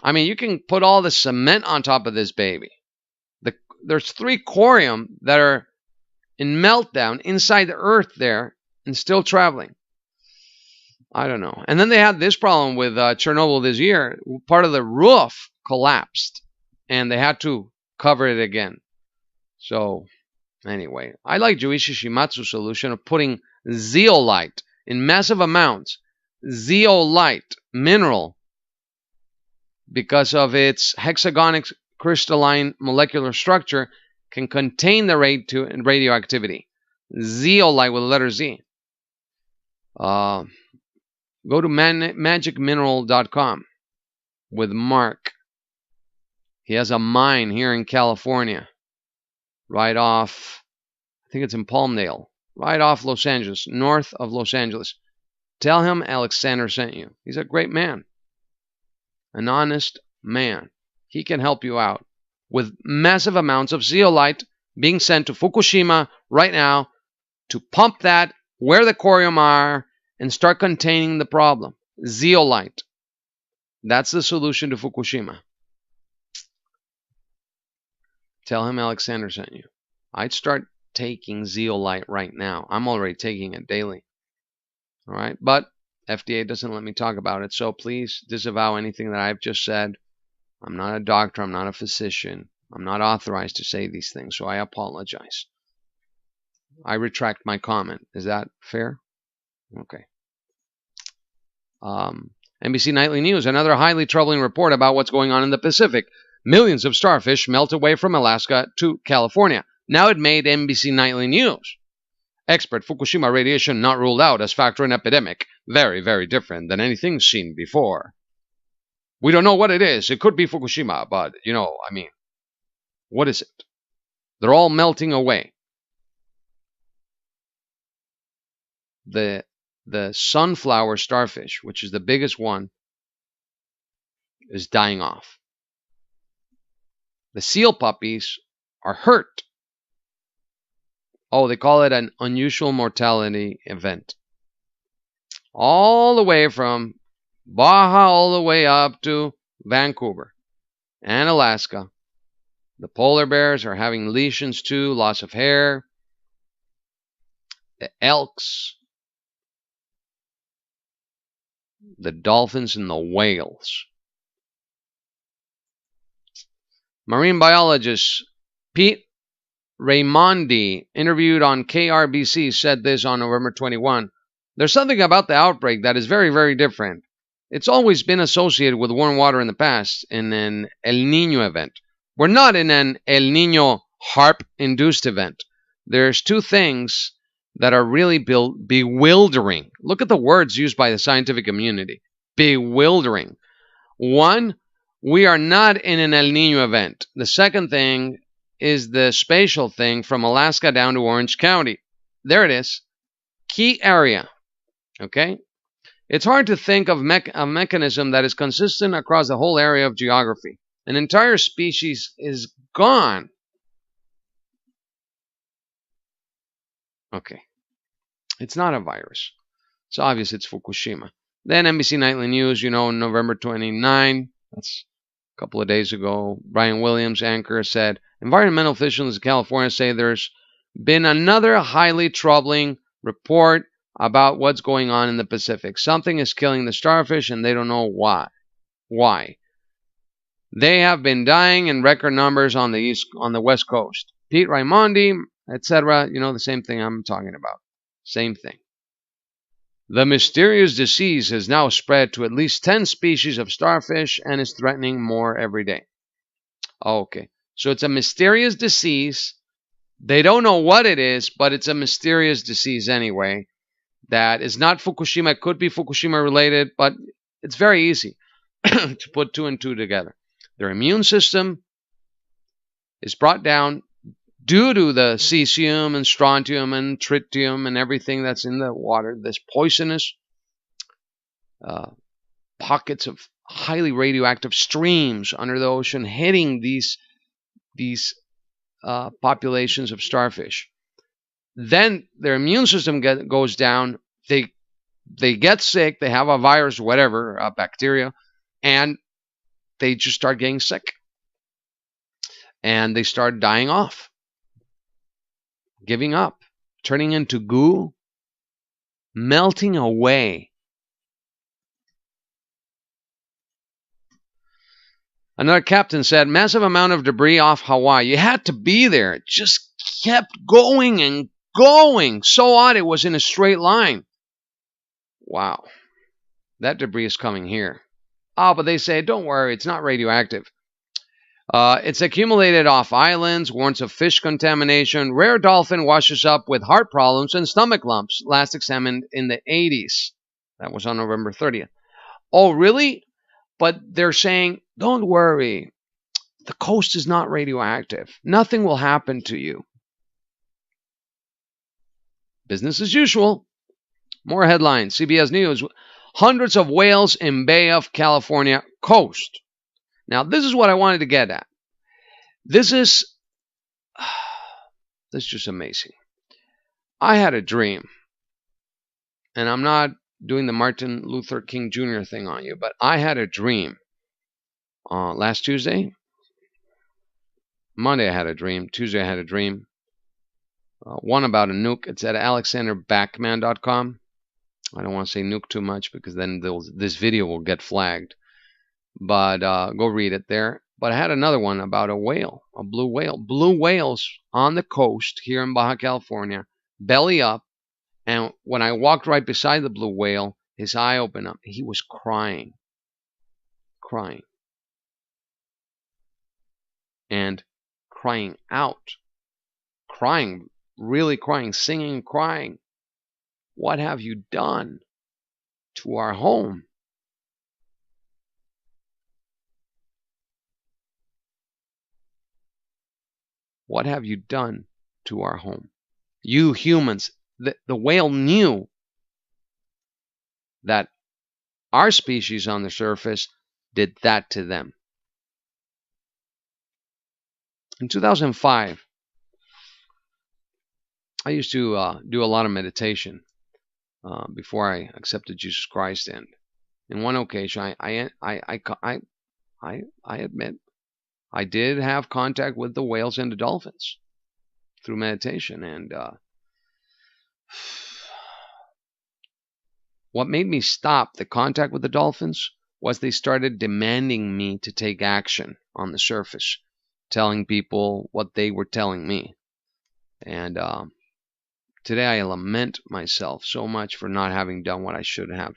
I mean, you can put all the cement on top of this baby. There's 3 corium that are in meltdown inside the earth there and still traveling. I don't know. And then they had this problem with Chernobyl this year. Part of the roof collapsed and they had to cover it again. So anyway, I like Juichi Shimatsu's solution of putting zeolite in massive amounts. Zeolite mineral, because of its hexagonic crystalline molecular structure, can contain the radioactivity. Zeolite with the letter Z. Go to magicmineral.com with Mark. He has a mine here in California, right off, I think it's in Palmdale, right off Los Angeles, north of Los Angeles. Tell him Alexander sent you. He's a great man, an honest man. He can help you out with massive amounts of zeolite being sent to Fukushima right now to pump that where the corium are and start containing the problem. Zeolite. That's the solution to Fukushima. Tell him Alexander sent you. I'd start taking zeolite right now. I'm already taking it daily. All right, but FDA doesn't let me talk about it, so please disavow anything that I've just said. I'm not a doctor. I'm not a physician. I'm not authorized to say these things, so I apologize. I retract my comment. Is that fair? Okay. NBC Nightly News, another highly troubling report about what's going on in the Pacific. Millions of starfish melt away from Alaska to California. Now it made NBC Nightly News. Expert: Fukushima radiation not ruled out as factor in epidemic. Very, very different than anything seen before. We don't know what it is. It could be Fukushima, but, I mean, what is it? They're all melting away. The sunflower starfish, which is the biggest one, is dying off. The seal puppies are hurt. Oh, they call it an unusual mortality event. All the way from Baja all the way up to Vancouver and Alaska. The polar bears are having lesions too, loss of hair. The elks, the dolphins, and the whales. Marine biologist Pete Raimondi, interviewed on KRBC, said this on November 21. There's something about the outbreak that is very, very different. It's always been associated with warm water in the past in an El Niño event. We're not in an El Niño HARP-induced event. There's two things that are really bewildering. Look at the words used by the scientific community. Bewildering. One, we are not in an El Niño event. The second thing is the spatial thing from Alaska down to Orange County. There it is. Key area. Okay? It's hard to think of a mechanism that is consistent across the whole area of geography. An entire species is gone. Okay. It's not a virus. It's obvious it's Fukushima. Then NBC Nightly News, November 29. That's a couple of days ago. Brian Williams, anchor, said, environmental officials in California say there's been another highly troubling report about what's going on in the Pacific. Something is killing the starfish, and they don't know why. Why? They have been dying in record numbers on the West Coast. Pete Raimondi, etc. The same thing I'm talking about. Same thing. The mysterious disease has now spread to at least 10 species of starfish and is threatening more every day. Okay, so it's a mysterious disease. They don't know what it is, but it's a mysterious disease anyway. That is not Fukushima. It could be Fukushima related, but it's very easy to put two and two together. Their immune system is brought down due to the cesium and strontium and tritium and everything that's in the water. This poisonous pockets of highly radioactive streams under the ocean hitting these populations of starfish. Then their immune system goes down. They get sick. They have a virus, whatever, a bacteria, and they just start getting sick. And they start dying off, giving up, turning into goo, melting away. Another captain said, massive amount of debris off Hawaii. You had to be there. It just kept going and going. So odd it was in a straight line. Wow. That debris is coming here. Oh, but they say, don't worry, it's not radioactive. It's accumulated off islands, warns of fish contamination. Rare dolphin washes up with heart problems and stomach lumps, last examined in the 80s. That was on November 30th. Oh, really? But they're saying, don't worry, the coast is not radioactive. Nothing will happen to you. Business as usual. More headlines. CBS News. Hundreds of whales in Bay of California coast. Now, this is what I wanted to get at. This is just amazing. I had a dream, and I'm not doing the Martin Luther King Jr. thing on you, but I had a dream last Tuesday. Monday I had a dream. Tuesday I had a dream. One about a nuke. It's at alexanderbackman.com. I don't want to say nuke too much because then this video will get flagged. But go read it there. But I had another one about a whale, a blue whale. Blue whales on the coast here in Baja California, belly up. And when I walked right beside the blue whale, his eye opened up. He was crying. Crying. And crying out. Crying. Really crying. Singing, crying. What have you done to our home? What have you done to our home? You humans. The whale knew that our species on the surface did that to them. In 2005, I used to do a lot of meditation before I accepted Jesus Christ, and in one occasion, I admit I did have contact with the whales and the dolphins through meditation, and what made me stop the contact with the dolphins was they started demanding me to take action on the surface, telling people what they were telling me. And today I lament myself so much for not having done what I should have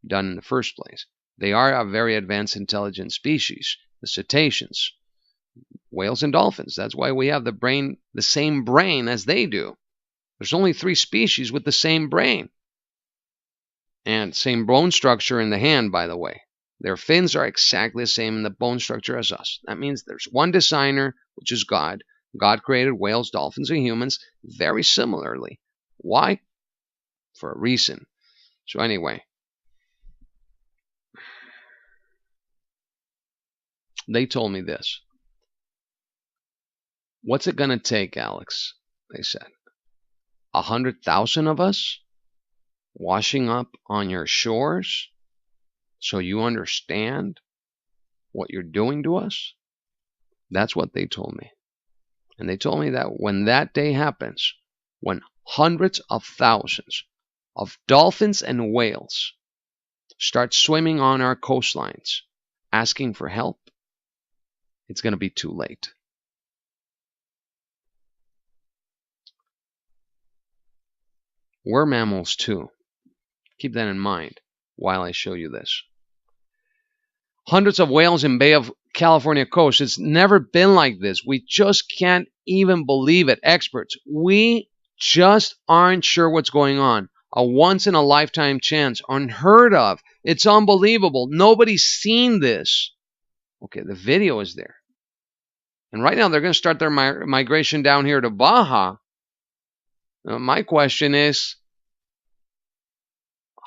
done in the first place. They are a very advanced intelligent species, the cetaceans, whales and dolphins. That's why we have the same brain as they do. There's only 3 species with the same brain. And same bone structure in the hand, by the way. Their fins are exactly the same in the bone structure as us. That means there's one designer, which is God. God created whales, dolphins, and humans very similarly. Why? For a reason. So anyway, they told me this. What's it going to take, Alex? They said. 100,000 of us washing up on your shores so you understand what you're doing to us? That's what they told me. And they told me that when that day happens, when hundreds of thousands of dolphins and whales start swimming on our coastlines asking for help, it's going to be too late. We're mammals too. Keep that in mind while I show you this. Hundreds of whales in Bay of California coast. It's never been like this. We just can't even believe it. Experts, we just aren't sure what's going on. A once-in-a-lifetime chance. Unheard of. It's unbelievable. Nobody's seen this. Okay, the video is there. And right now they're going to start their migration down here to Baja. Now, my question is,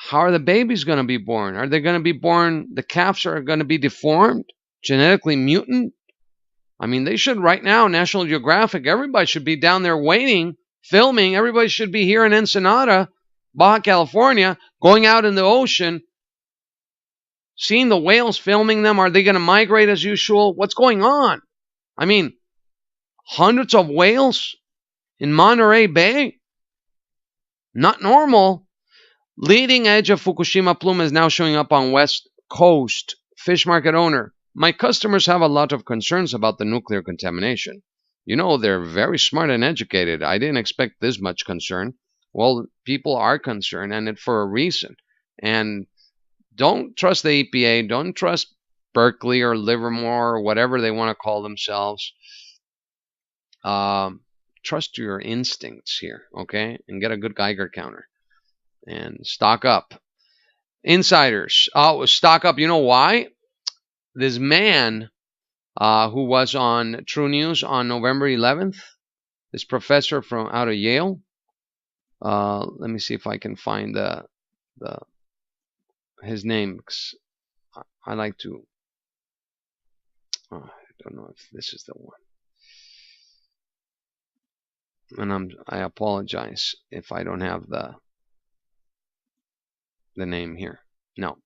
how are the babies going to be born? Are they going to be born, the calves are going to be deformed, genetically mutant? I mean, they should right now, National Geographic, everybody should be down there waiting, filming. Everybody should be here in Ensenada, Baja California, going out in the ocean, seeing the whales, filming them. Are they going to migrate as usual? What's going on? I mean, hundreds of whales in Monterey Bay? Not normal. Leading edge of Fukushima plume is now showing up on West Coast. Fish market owner. My customers have a lot of concerns about the nuclear contamination. You know, they're very smart and educated. I didn't expect this much concern. Well, people are concerned, and for a reason. And don't trust the EPA. Don't trust Berkeley or Livermore or whatever they want to call themselves. Trust your instincts here, okay? And get a good Geiger counter. And stock up. Insiders. Oh, stock up. You know why? This man who was on True News on November 11th, this professor from out of Yale. Let me see if I can find his name. I like to. I don't know if this is the one. And I apologize if I don't have the name here. No.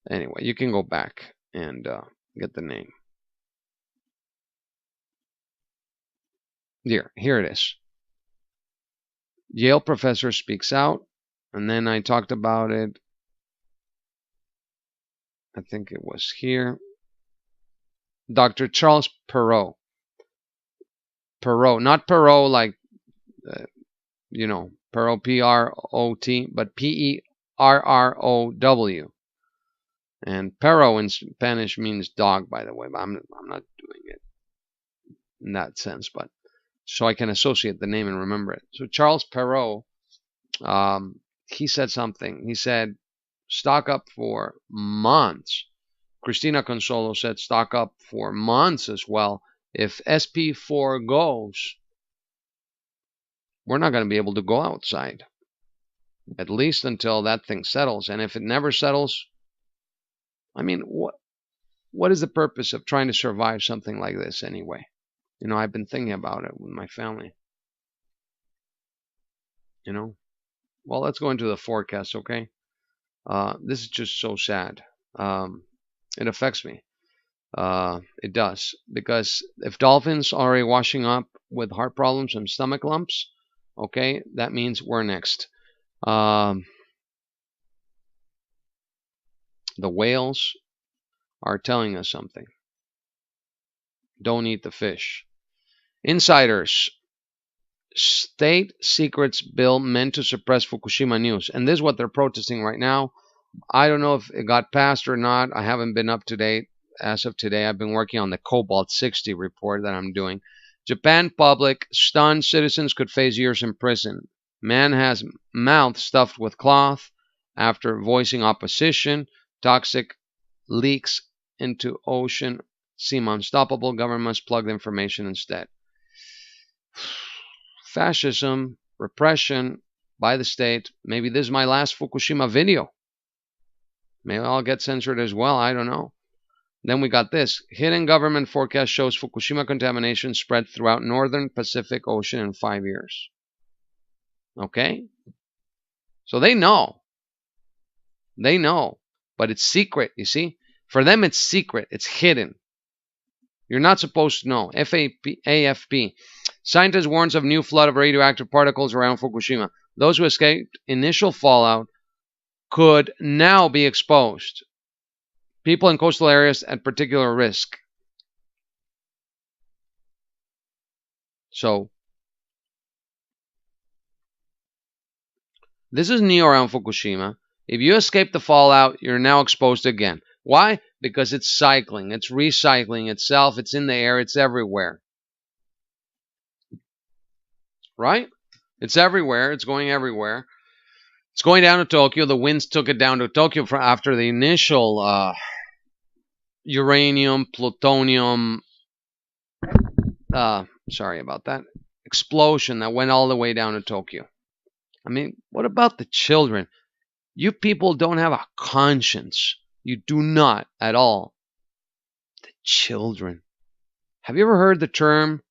Anyway, you can go back and get the name. Here it is. Yale professor speaks out, and then I talked about it. I think it was here. Dr. Charles Perrow. Perrow, not Perot like, you know, Perot, P-R-O-T, but P-E-R-R-O-W. And perro in Spanish means dog, by the way, but I'm not doing it in that sense, but so I can associate the name and remember it. So Charles Perrow, he said something. He said, stock up for months. Cristina Consolo said stock up for months as well. If SP4 goes, we're not going to be able to go outside, at least until that thing settles. And if it never settles, I mean, what is the purpose of trying to survive something like this anyway? You know, I've been thinking about it with my family. You know. Well, let's go into the forecast, okay? This is just so sad. It affects me. It does, because if dolphins are already washing up with heart problems and stomach lumps, okay, that means we're next. The whales are telling us something. Don't eat the fish. Insiders. State secrets bill meant to suppress Fukushima news. And this is what they're protesting right now. I don't know if it got passed or not. I haven't been up to date as of today. I've been working on the Cobalt 60 report that I'm doing. Japan public stunned citizens could face years in prison. Man has mouth stuffed with cloth after voicing opposition. Toxic leaks into ocean seem unstoppable. Government must plug the information instead. Fascism, repression by the state. Maybe this is my last Fukushima video. Maybe I'll get censored as well. I don't know. Then we got this. Hidden government forecast shows Fukushima contamination spread throughout northern Pacific Ocean in 5 years. Okay? So they know. They know. But it's secret, you see? For them, it's secret. It's hidden. You're not supposed to know. AFP. Scientists warns of new flood of radioactive particles around Fukushima. Those who escaped initial fallout could now be exposed. People in coastal areas at particular risk. So, this is new around Fukushima. If you escape the fallout, you're now exposed again. Why? Because it's cycling. It's recycling itself. It's in the air. It's everywhere. Right? It's everywhere. It's going everywhere. It's going down to Tokyo. The winds took it down to Tokyo after the initial uranium, plutonium, sorry about that, explosion that went all the way down to Tokyo. I mean, what about the children? You people don't have a conscience. You do not at all. The children. Have you ever heard the term,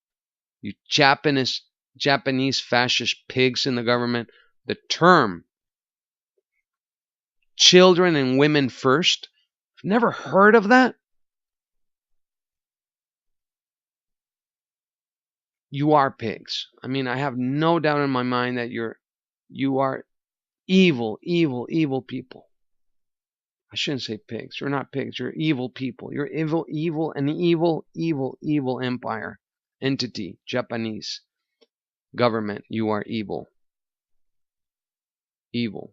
you Japanese fascist pigs in the government? The term children and women first. Never heard of that? You are pigs. I mean, I have no doubt in my mind that you are evil, evil, evil people. I shouldn't say pigs. You're not pigs. You're evil people. You're evil, evil, an evil, evil, evil empire, entity, Japanese government. You are evil. Evil.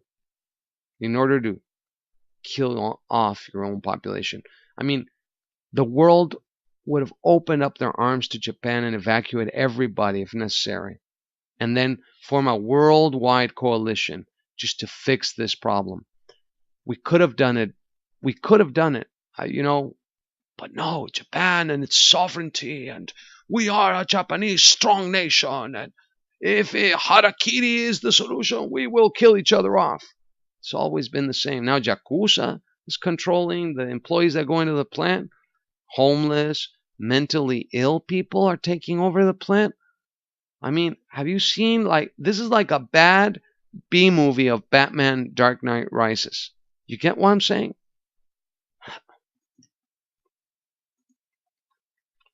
In order to kill off your own population. I mean, the world would have opened up their arms to Japan and evacuate everybody if necessary, and then form a worldwide coalition just to fix this problem. We could have done it. We could have done it, but no, Japan and its sovereignty, and we are a Japanese strong nation, and if harakiri is the solution, we will kill each other off. It's always been the same. Now Yakuza is controlling the employees that go into the plant. Homeless, mentally ill people are taking over the plant. I mean, have you seen, this is like a bad B movie of Batman Dark Knight Rises. You get what I'm saying?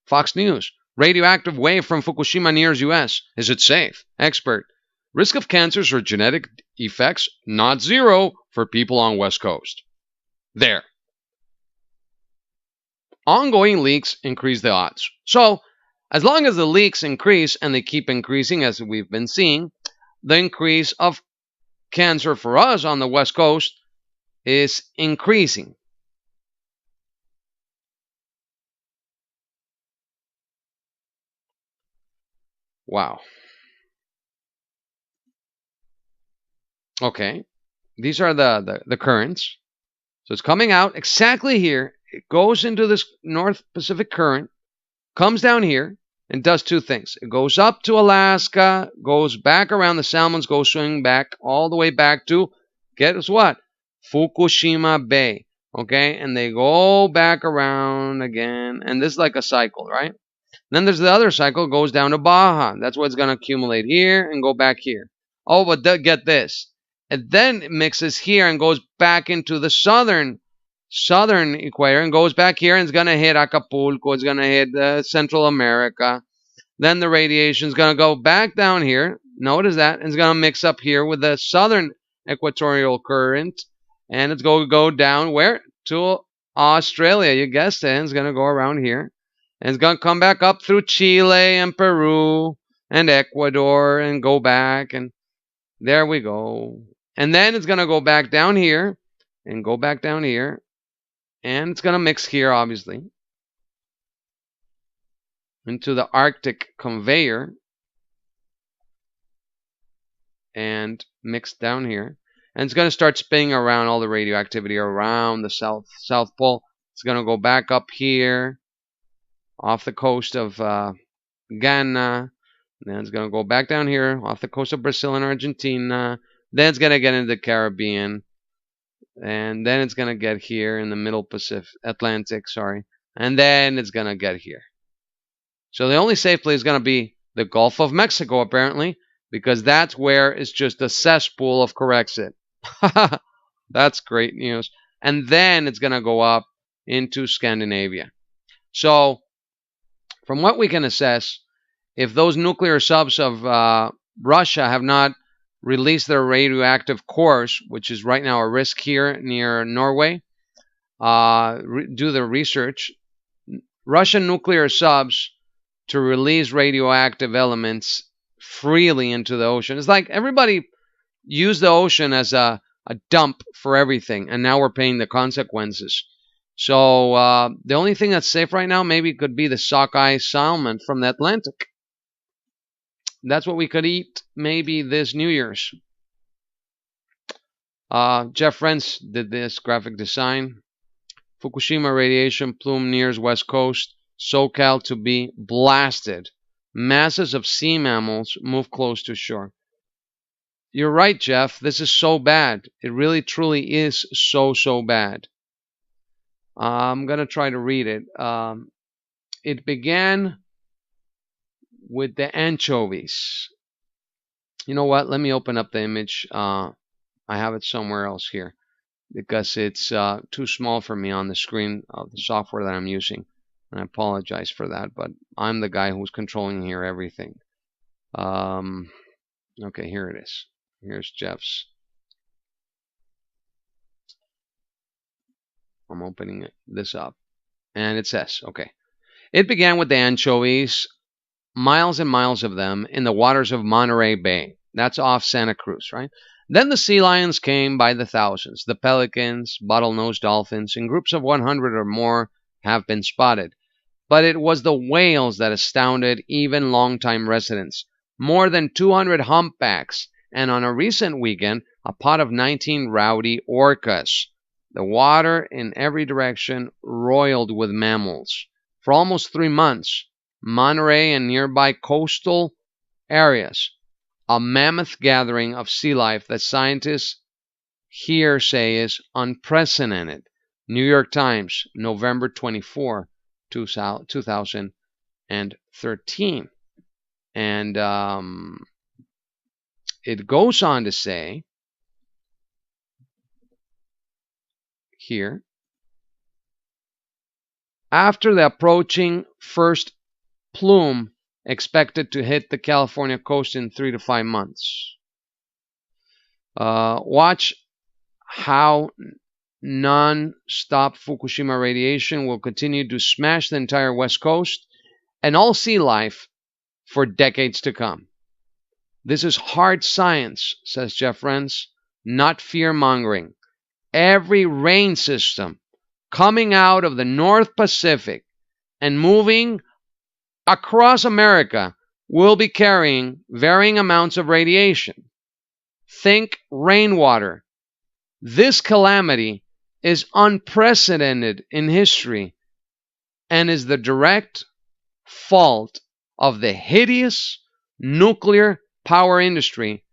Fox News. Radioactive wave from Fukushima nears U.S. Is it safe? Expert. Risk of cancers or genetic effects not zero for people on West Coast. There. Ongoing leaks increase the odds. So, as long as the leaks increase, and they keep increasing as we've been seeing, the increase of cancer for us on the West Coast is increasing. Wow. Okay. These are the currents. So it's coming out exactly here. It goes into this North Pacific current, comes down here, and does two things. It goes up to Alaska, goes back around. The salmons go swinging back all the way back to, guess what? Fukushima Bay. Okay? And they go back around again. And this is like a cycle, right? Then there's the other cycle, goes down to Baja. That's what's going to accumulate here and go back here. Oh, but get this. And then it mixes here and goes back into the southern equator and goes back here and it's going to hit Acapulco. It's going to hit Central America. Then the radiation is going to go back down here. Notice that. And it's going to mix up here with the southern equatorial current. And it's going to go down where? To Australia. You guessed it. It's going to go around here. And it's going to come back up through Chile and Peru and Ecuador and go back. And there we go. And then it's going to go back down here and go back down here. And it's going to mix here, obviously, into the Arctic conveyor and mix down here. And it's going to start spinning around all the radioactivity around the South Pole. It's going to go back up here off the coast of Ghana. Then it's going to go back down here off the coast of Brazil and Argentina. Then it's going to get into the Caribbean. And then it's going to get here in the middle Atlantic, sorry. And then it's going to get here. So the only safe place is going to be the Gulf of Mexico, apparently, because that's where it's just a cesspool of Corexit. That's great news. And then it's going to go up into Scandinavia. So from what we can assess, if those nuclear subs of Russia have not released their radioactive cores, which is right now a risk here near Norway, do the research. Russian nuclear subs to release radioactive elements freely into the ocean. It's like everybody used the ocean as a dump for everything, and now we're paying the consequences. So the only thing that's safe right now maybe could be the sockeye salmon from the Atlantic. That's what we could eat maybe this New Year's. Jeff Renz did this graphic design. Fukushima radiation plume nears West Coast. SoCal to be blasted. Masses of sea mammals move close to shore. You're right, Jeff. This is so bad. It really, truly is so bad. I'm going to try to read it. It began with the anchovies. You know what? Let me open up the image. I have it somewhere else here because it's too small for me on the screen of the software that I'm using. And I apologize for that, but I'm the guy who's controlling here everything. Okay, here it is. Here's Jeff's. I'm opening this up. And it says, okay. It began with the anchovies, miles and miles of them, in the waters of Monterey Bay. That's off Santa Cruz, right? Then the sea lions came by the thousands. The pelicans, bottlenose dolphins, in groups of 100 or more have been spotted. But it was the whales that astounded even longtime residents. More than 200 humpbacks, and on a recent weekend, a pot of 19 rowdy orcas. The water in every direction roiled with mammals. For almost 3 months, Monterey and nearby coastal areas, a mammoth gathering of sea life that scientists here say is unprecedented. New York Times, November 24, 2013. And it goes on to say here, after the approaching first plume expected to hit the California coast in 3 to 5 months. Watch how non-stop Fukushima radiation will continue to smash the entire West Coast and all sea life for decades to come. This is hard science, says Jeff Renz, not fear-mongering. Every rain system coming out of the North Pacific and moving across America will be carrying varying amounts of radiation. Think rainwater. This calamity is unprecedented in history and is the direct fault of the hideous nuclear power industry,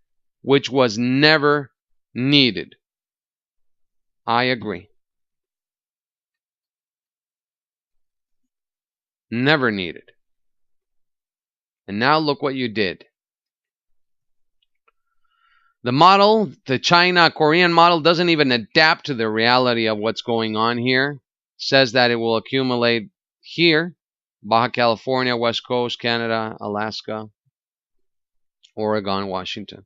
which was never needed. I agree. Never needed. And now look what you did. The model, the China-Korean model, doesn't even adapt to the reality of what's going on here. It says that it will accumulate here, Baja California, West Coast, Canada, Alaska, Oregon, Washington.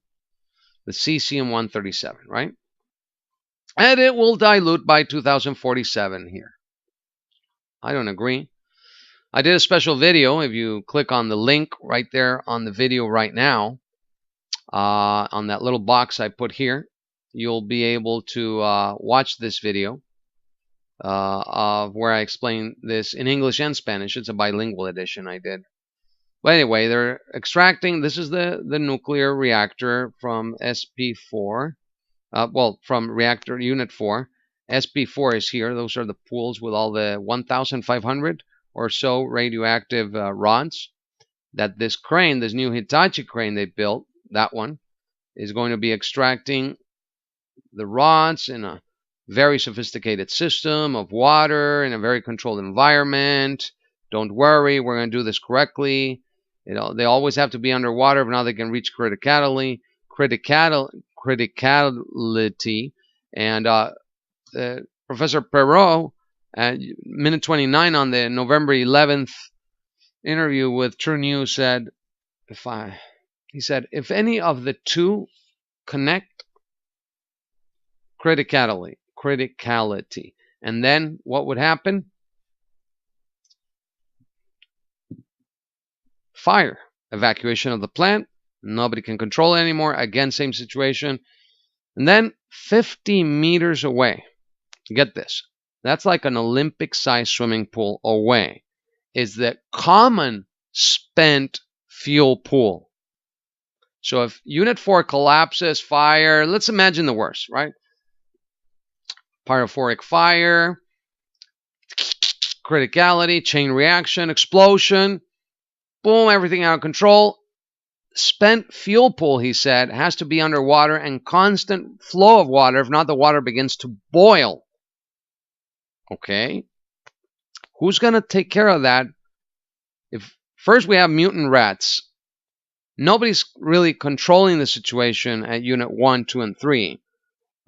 The cesium-137, right? And it will dilute by 2047 here. I don't agree. I did a special video. If you click on the link right there on the video right now, on that little box I put here, you'll be able to watch this video of where I explain this in English and Spanish. It's a bilingual edition I did. But anyway, they're extracting, this is the nuclear reactor from SP4, well, from reactor unit 4. SP4 is here. Those are the pools with all the 1,500 or so radioactive rods that this crane, this new Hitachi crane they built, that one, is going to be extracting the rods in a very sophisticated system of water in a very controlled environment. Don't worry, we're going to do this correctly. You know, they always have to be underwater, but now they can reach criticality. And Professor Perot, at minute 29 on the November 11th interview with True News, said, he said, if any of the two connect, criticality, and then what would happen? Fire, evacuation of the plant. Nobody can control it anymore. Again, same situation. And then 50 meters away, get this, that's like an Olympic-sized swimming pool away, is the common spent fuel pool. So if Unit 4 collapses, fire, let's imagine the worst, right? Pyrophoric fire, criticality, chain reaction, explosion, boom, everything out of control. Spent fuel pool, he said, has to be underwater and constant flow of water. If not, the water begins to boil. Okay. Who's going to take care of that? If first we have mutant rats. Nobody's really controlling the situation at Unit 1, 2, and 3.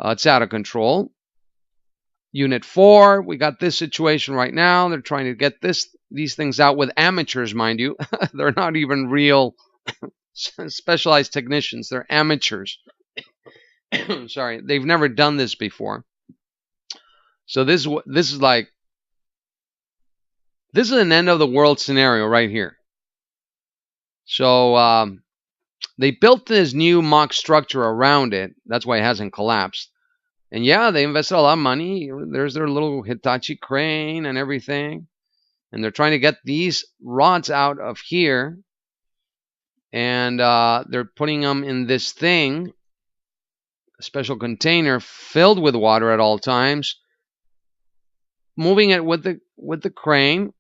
It's out of control. Unit 4, we got this situation right now. They're trying to get these things out with amateurs, mind you. They're not even real specialized technicians. They're amateurs. Sorry, they've never done this before. So this is an end of the world scenario right here. So they built this new mock structure around it. That's why it hasn't collapsed. And yeah, they invested a lot of money. There's their little Hitachi crane and everything. And they're trying to get these rods out of here. And they're putting them in this thing, a special container filled with water at all times, moving it with the crane,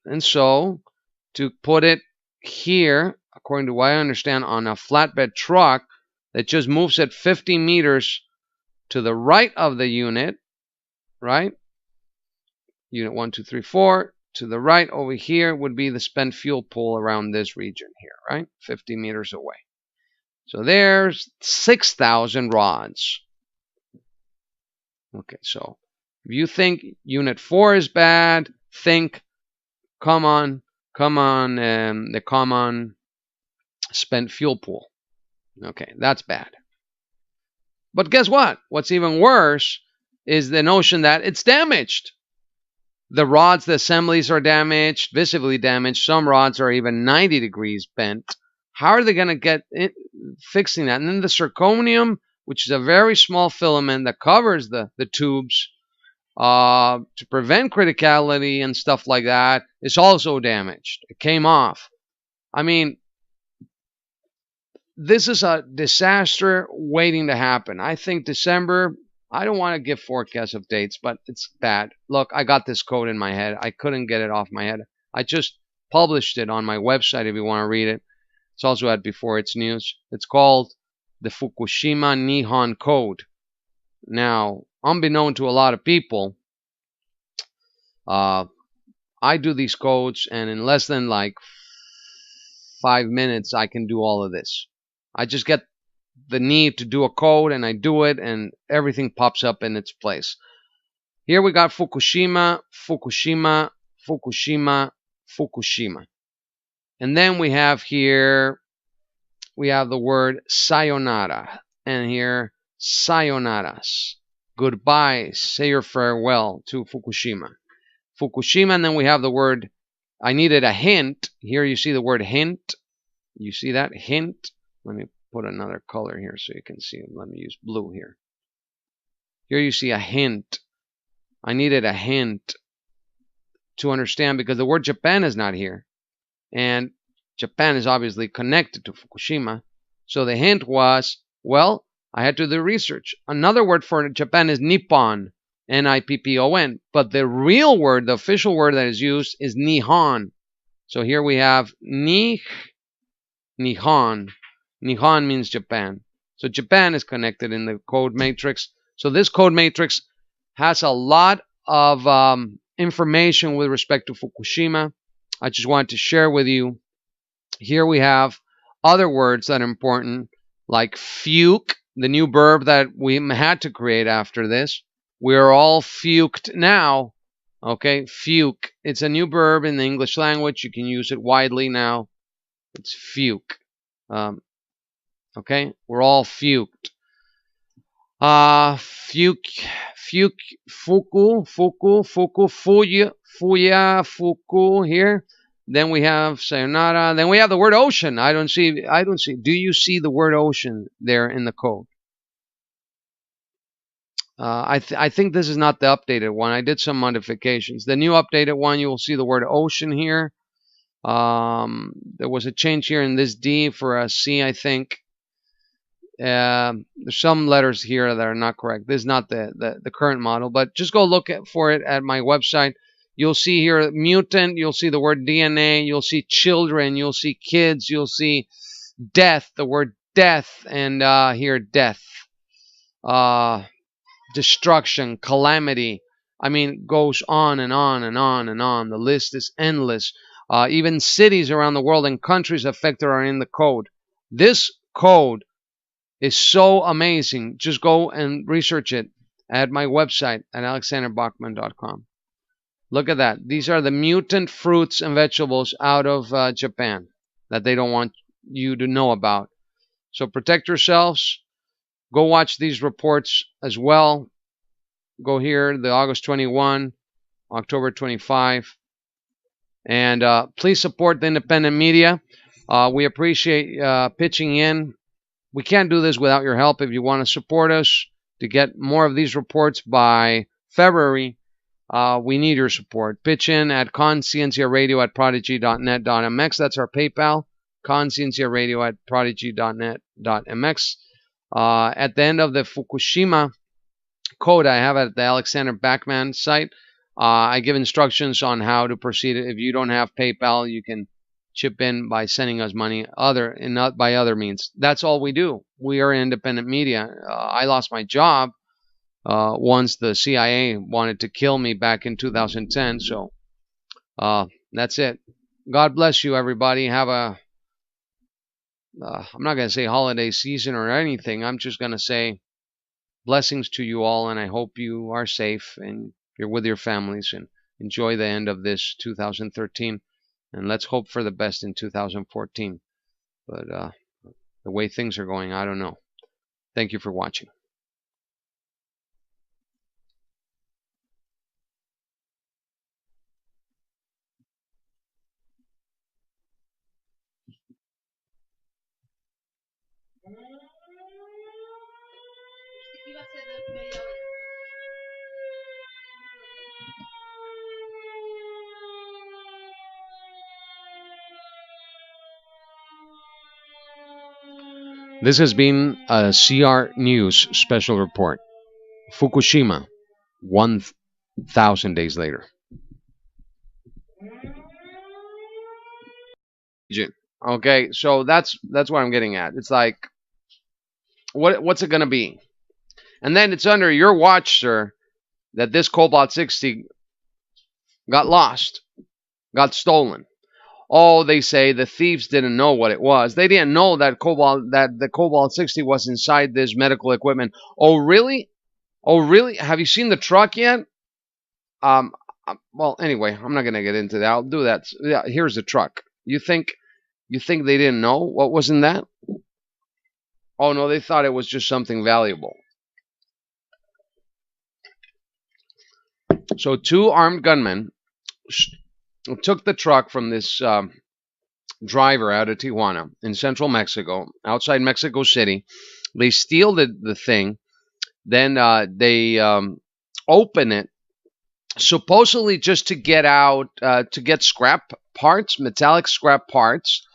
and so to put it here, according to what I understand, on a flatbed truck that just moves it 50 meters to the right of the unit, right? Unit 1, 2, 3, 4. To the right over here would be the spent fuel pool around this region here, right? 50 meters away. So there's 6,000 rods. Okay, so if you think Unit 4 is bad, think, come on, the common spent fuel pool. Okay, that's bad. But guess what? What's even worse is the notion that it's damaged. The rods, the assemblies are damaged, visibly damaged. Some rods are even 90 degrees bent. How are they going to get fixing that? And then the zirconium, which is a very small filament that covers the tubes to prevent criticality and stuff like that, is also damaged. It came off. I mean, this is a disaster waiting to happen. I think December, I don't want to give forecasts of dates, but it's bad. Look, I got this code in my head. I couldn't get it off my head. I just published it on my website if you want to read it. It's also at Before It's News. It's called the Fukushima Nihon Code. Now, unbeknown to a lot of people, I do these codes, and in less than like 5 minutes, I can do all of this. I just get the need to do a code, and I do it, and everything pops up in its place. Here we got Fukushima, Fukushima, Fukushima, Fukushima. And then we have here, we have the word sayonara. And here, sayonaras. Goodbye, say your farewell to Fukushima. Fukushima, and then we have the word, I needed a hint. Here you see the word hint. You see that? Hint. Let me put another color here so you can see. Let me use blue here. Here you see a hint. I needed a hint to understand because the word Japan is not here. And Japan is obviously connected to Fukushima. So the hint was, well, I had to do research. Another word for Japan is Nippon, Nippon. But the real word, the official word that is used is Nihon. So here we have Nihon. Nihon means Japan. So Japan is connected in the code matrix. So this code matrix has a lot of information with respect to Fukushima. I just wanted to share with you. Here we have other words that are important, like fuke, the new verb that we had to create after this. We're all fuked now. Okay, fuke. It's a new verb in the English language. You can use it widely now. It's fuke. Okay, we're all fuked. Fuku here. Then we have sayonara. Then we have the word ocean. I don't see. Do you see the word ocean there in the code? I think this is not the updated one. I did some modifications. The new updated one, you will see the word ocean here. There was a change here in this D for a C, I think. There's some letters here that are not correct. This is not the current model, but just go look for it at my website. You'll see here mutant, you'll see the word DNA, you'll see children, you'll see kids, you'll see death, the word death, and here death, destruction, calamity. I mean, goes on and on and on and on. The list is endless. Even cities around the world and countries affected are in the code. This code is so amazing. Just go and research it at my website at alexanderbackman.com. Look at that. These are the mutant fruits and vegetables out of Japan that they don't want you to know about. So protect yourselves. Go watch these reports as well. Go here, the August 21, October 25. And please support the independent media. We appreciate pitching in. We can't do this without your help. If you want to support us to get more of these reports by February, we need your support. Pitch in at conscienciaradio@prodigy.net.mx. That's our PayPal, conscienciaradio@prodigy.net.mx. At the end of the Fukushima code I have at the Alexander Backman site, I give instructions on how to proceed. If you don't have PayPal, you can chip in by sending us money not by other means. That's all we do. We are independent media. I lost my job once the CIA wanted to kill me back in 2010. So that's it. God bless you, everybody. Have a I'm not going to say holiday season or anything. I'm just going to say blessings to you all, and I hope you are safe and you're with your families and enjoy the end of this 2013. And let's hope for the best in 2014. But the way things are going, I don't know. Thank you for watching. This has been a CR News special report. Fukushima, 1,000 days later. Okay, so that's what I'm getting at. It's like, what's it going to be? And then it's under your watch, sir, that this Cobalt 60 got lost, got stolen. Oh, they say the thieves didn't know what it was. They didn't know that the cobalt 60 was inside this medical equipment. Oh, really? Oh, really? Have you seen the truck yet? Um, well, anyway, I'm not gonna get into that. I'll do that. Yeah, here's the truck. You think they didn't know what was in that? Oh no, they thought it was just something valuable. So two armed gunmen took the truck from this driver out of Tijuana in central Mexico, outside Mexico City. They steal the thing. Then they open it, supposedly just to get out, to get scrap parts, metallic scrap parts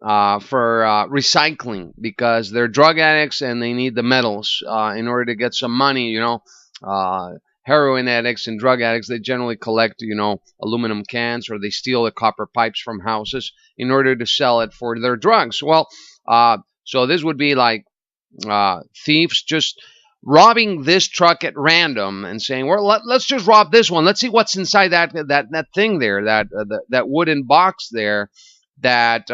for recycling, because they're drug addicts and they need the metals in order to get some money. Heroin addicts and drug addicts, they generally collect, aluminum cans, or they steal the copper pipes from houses in order to sell it for their drugs. Well, so this would be like thieves just robbing this truck at random and saying, "Well, let's just rob this one. Let's see what's inside that thing there, that wooden box there, that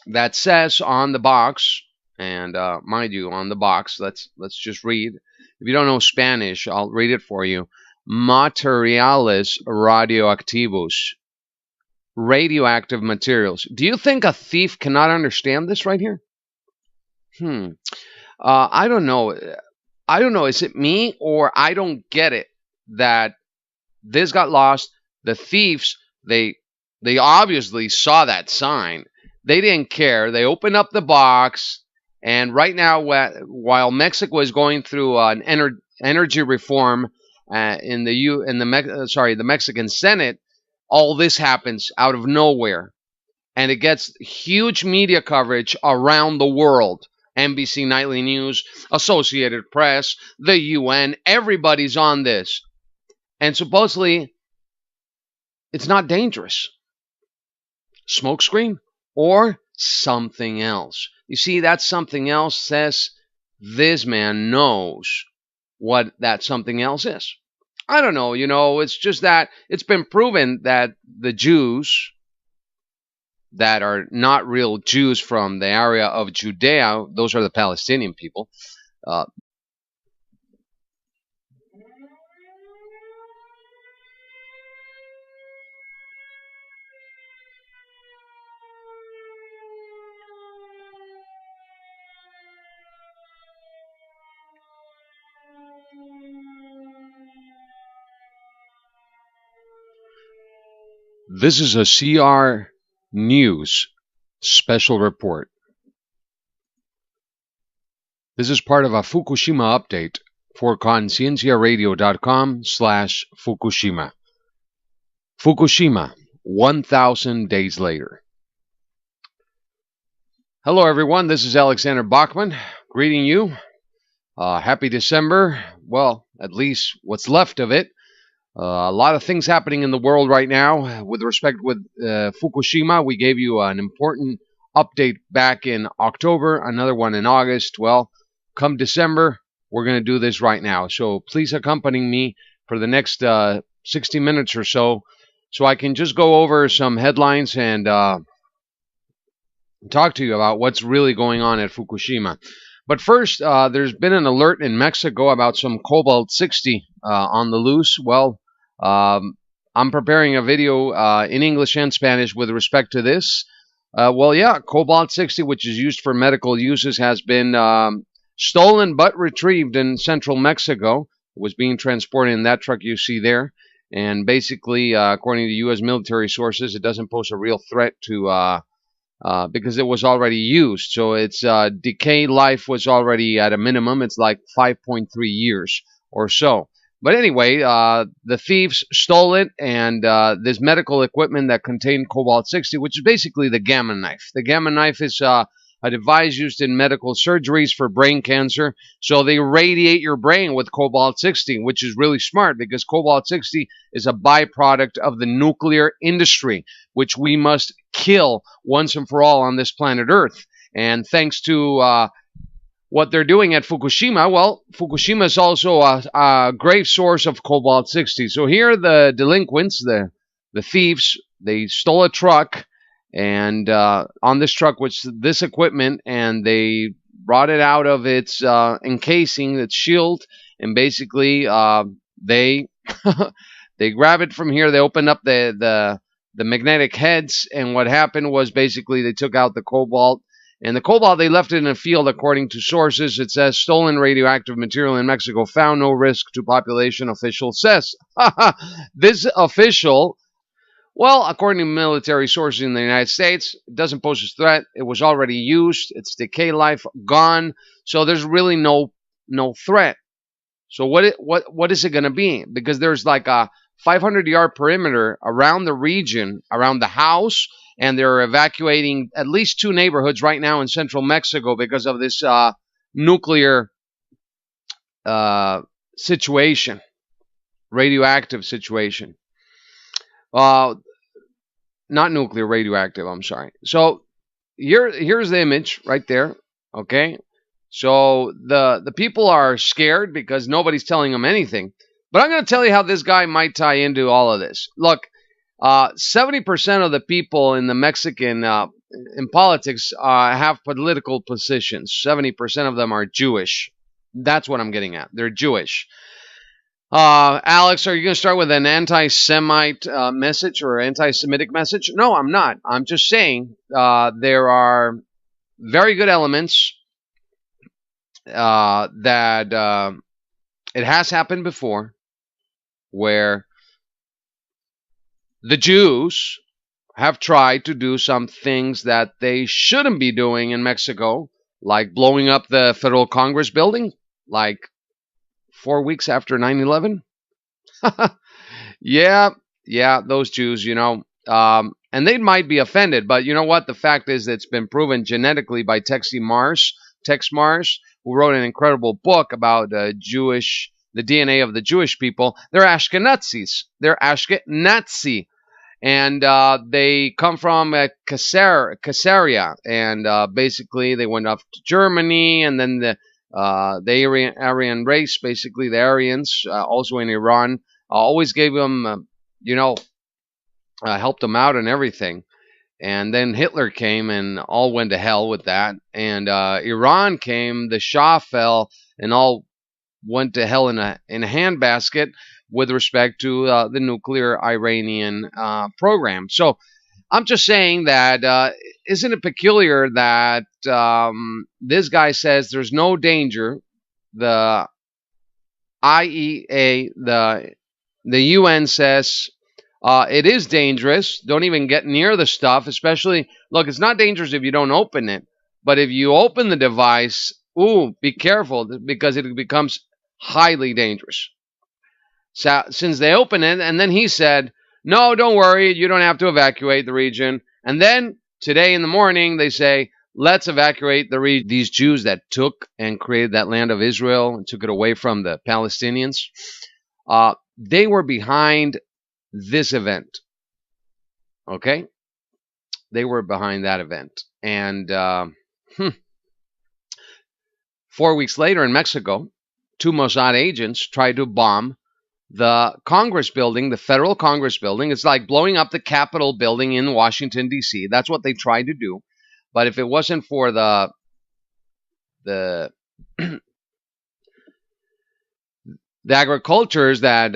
that says on the box." And mind you, on the box, let's just read. If you don't know Spanish, I'll read it for you. Materiales radioactivos. Radioactive materials. Do you think a thief cannot understand this right here? I don't know. I don't know. Is it me, or I don't get it that this got lost? The thieves, they obviously saw that sign. They didn't care. They opened up the box. And right now, while Mexico is going through an energy reform in the Mexican Senate, all this happens out of nowhere, and it gets huge media coverage around the world. NBC Nightly News, Associated Press, the UN, everybody's on this, and supposedly it's not dangerous. Smokescreen or something else. You see, that something else says this man knows what that something else is. I don't know, it's just that it's been proven that the Jews that are not real Jews from the area of Judea, those are the Palestinian people. This is a CR News special report. This is part of a Fukushima update for concienciaradio.com/Fukushima. Fukushima, 1,000 days later. Hello everyone, this is Alexander Backman greeting you. Happy December. Well, at least what's left of it. A lot of things happening in the world right now with respect with Fukushima. We gave you an important update back in October, another one in August. Well, come December, we're going to do this right now. So please accompany me for the next 60 minutes or so I can just go over some headlines and talk to you about what's really going on at Fukushima. But first, there's been an alert in Mexico about some cobalt 60 on the loose. Well, I'm preparing a video in English and Spanish with respect to this. Cobalt 60, which is used for medical uses, has been stolen but retrieved in central Mexico. It was being transported in that truck you see there. And basically, according to U.S. military sources, it doesn't pose a real threat to because it was already used. So its decay life was already at a minimum. It's like 5.3 years or so. But anyway, the thieves stole it, and this medical equipment that contained cobalt 60, which is basically the gamma knife. The gamma knife is a device used in medical surgeries for brain cancer. So they radiate your brain with cobalt 60, which is really smart because cobalt 60 is a byproduct of the nuclear industry, which we must kill once and for all on this planet Earth. And thanks to what they're doing at Fukushima, well, Fukushima is also a great source of cobalt 60. So here the delinquents, the thieves, they stole a truck, and on this truck was this equipment, and they brought it out of its encasing, its shield, and basically they they grab it from here. They opened up the magnetic heads, and what happened was basically they took out the cobalt. And the cobalt, they left it in a field, according to sources. It says, stolen radioactive material in Mexico found, no risk to population, official says. This official, well, according to military sources in the United States, it doesn't pose a threat. It was already used. Its decay life gone. So there's really no threat. So what is it going to be? Because there's like a 500-yard perimeter around the region, around the house, and they're evacuating at least 2 neighborhoods right now in central Mexico because of this nuclear situation, radioactive situation. Not nuclear, radioactive, I'm sorry. So here's the image right there, okay? So the people are scared because nobody's telling them anything. But I'm going to tell you how this guy might tie into all of this. Look, 70% of the people in the Mexican in politics have political positions. 70% of them are Jewish. That's what I'm getting at. They're Jewish. Alex, are you going to start with an anti-Semite message or anti-Semitic message? No, I'm not. I'm just saying there are very good elements that it has happened before, where the Jews have tried to do some things that they shouldn't be doing in Mexico, like blowing up the Federal Congress building, like 4 weeks after 9/11. Yeah, those Jews, and they might be offended, but you know what? The fact is that it's been proven genetically by Tex Marsh, who wrote an incredible book about the DNA of the Jewish people. They're Ashkenazis. They're Ashkenazi. And they come from Caesarea. And basically they went off to Germany. And then the Aryan race, basically the Aryans, also in Iran, always gave them, helped them out and everything. And then Hitler came and all went to hell with that. And Iran came, the Shah fell, and all went to hell in a handbasket with respect to the nuclear Iranian program. So I'm just saying that isn't it peculiar that this guy says there's no danger. The IEA, the UN says it is dangerous. Don't even get near the stuff, especially, look, it's not dangerous if you don't open it. But if you open the device, be careful, because it becomes highly dangerous. So, since they opened it, and then he said, no, don't worry, you don't have to evacuate the region. And then today in the morning, they say, let's evacuate the region. These Jews that took and created that land of Israel and took it away from the Palestinians, they were behind this event. Okay? They were behind that event. And 4 weeks later in Mexico, 2 Mossad agents tried to bomb the Congress building, the federal Congress building. It's like blowing up the Capitol building in Washington, D.C. That's what they tried to do. But if it wasn't for the the agricultures that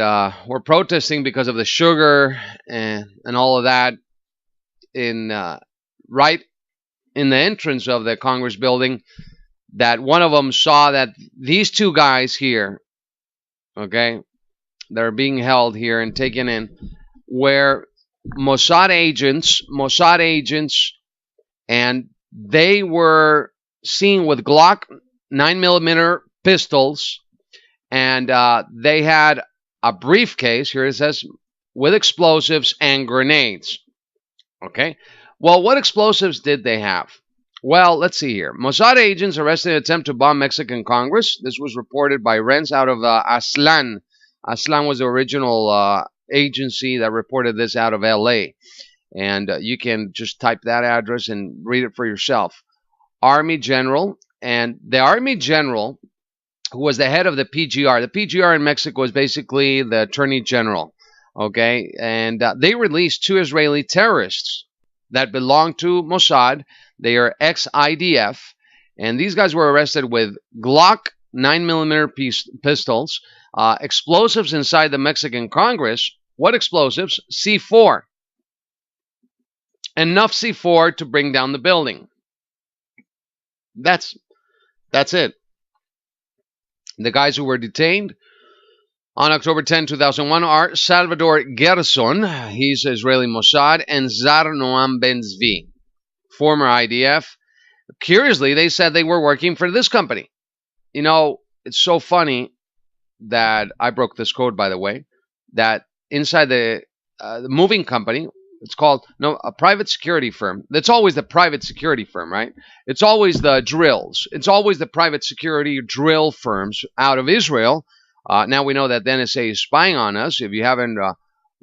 were protesting because of the sugar and all of that in right in the entrance of the Congress building, that one of them saw that these 2 guys here, okay, that are being held here and taken in, were Mossad agents, and they were seen with Glock 9mm pistols, and they had a briefcase, here it says, with explosives and grenades. Okay, well, what explosives did they have? Well, let's see here. Mossad agents arrested in an attempt to bomb Mexican Congress. This was reported by Renz out of Aslan. Aslan was the original agency that reported this out of L.A. And you can just type that address and read it for yourself. Army General. And the Army General, who was the head of the PGR. The PGR in Mexico is basically the Attorney General. Okay, and they released 2 Israeli terrorists that belong to Mossad. They are ex-IDF, and these guys were arrested with Glock 9mm pistols, explosives inside the Mexican Congress. What explosives? C4. Enough C4 to bring down the building. That's it. The guys who were detained on October 10, 2001 are Salvador Gerson, he's Israeli Mossad, and Zar Noam Ben-Zvi, former IDF. Curiously, they said they were working for this company. You know, it's so funny that I broke this code, by the way, that inside the moving company, it's called a private security firm. That's always the private security firm, right? It's always the drills. It's always the private security drill firms out of Israel. Now we know that the NSA is spying on us. If you haven't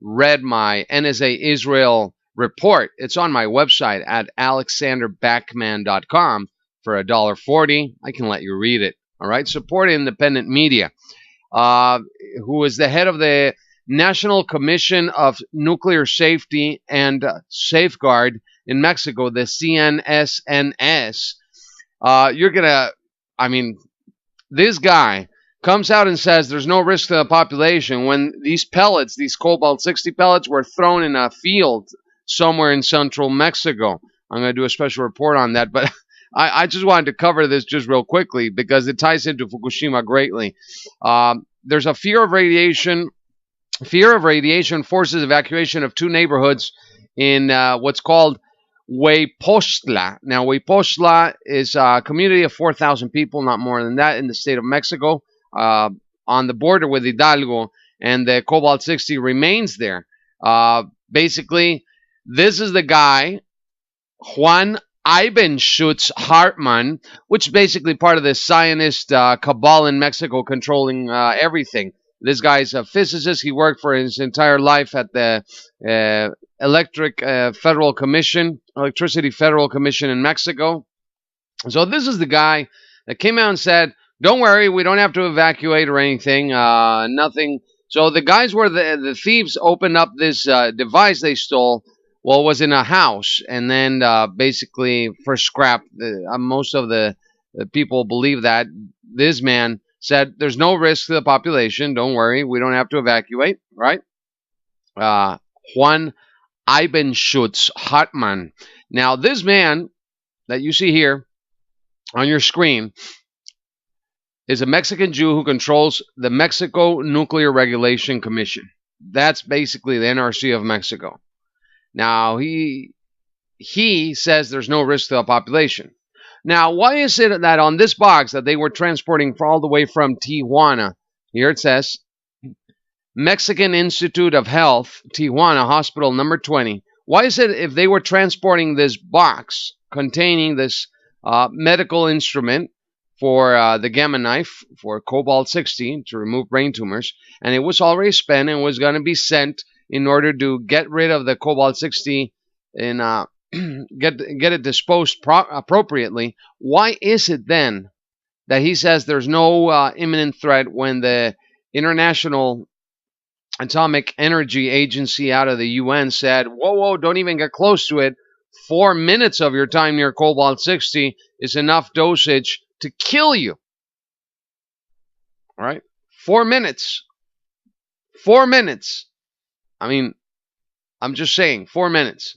read my NSA Israel report, it's on my website at alexanderbackman.com for $1.40. I can let you read it. All right, support independent media. Who is the head of the National Commission of Nuclear Safety and Safeguard in Mexico, the CNSNS. This guy comes out and says there's no risk to the population when these pellets, these cobalt-60 pellets, were thrown in a field somewhere in central Mexico. I'm going to do a special report on that, but I just wanted to cover this just real quickly because it ties into Fukushima greatly. There's a fear of radiation. Fear of radiation forces evacuation of 2 neighborhoods in what's called Huepostla. Now, Huepostla is a community of 4,000 people, not more than that, in the state of Mexico, on the border with Hidalgo, and the cobalt-60 remains there. Basically, this is the guy, Juan Ibenschutz Hartmann, which is basically part of the Zionist cabal in Mexico controlling everything. This guy's a physicist. He worked for his entire life at the Electricity Federal Commission in Mexico. So this is the guy that came out and said, don't worry, we don't have to evacuate or anything, nothing. So the guys where the thieves opened up this device they stole, well, it was in a house, and then basically for scrap. Most of the people believe that. This man said, there's no risk to the population. Don't worry. We don't have to evacuate, right? Juan Ibenschutz Hartmann. Now, this man that you see here on your screen is a Mexican Jew who controls the Mexico Nuclear Regulation Commission. That's basically the NRC of Mexico. Now, he says there's no risk to the population. Now, why is it that on this box that they were transporting all the way from Tijuana, here it says, Mexican Institute of Health, Tijuana, Hospital number 20. Why is it if they were transporting this box containing this medical instrument for the gamma knife, for cobalt-60, to remove brain tumors, and it was already spent and was going to be sent in order to get rid of the cobalt-60 and get it disposed appropriately, why is it then that he says there's no imminent threat when the International Atomic Energy Agency out of the UN said, whoa, don't even get close to it. 4 minutes of your time near cobalt-60 is enough dosage to kill you. All right? 4 minutes. 4 minutes. I mean, I'm just saying, 4 minutes.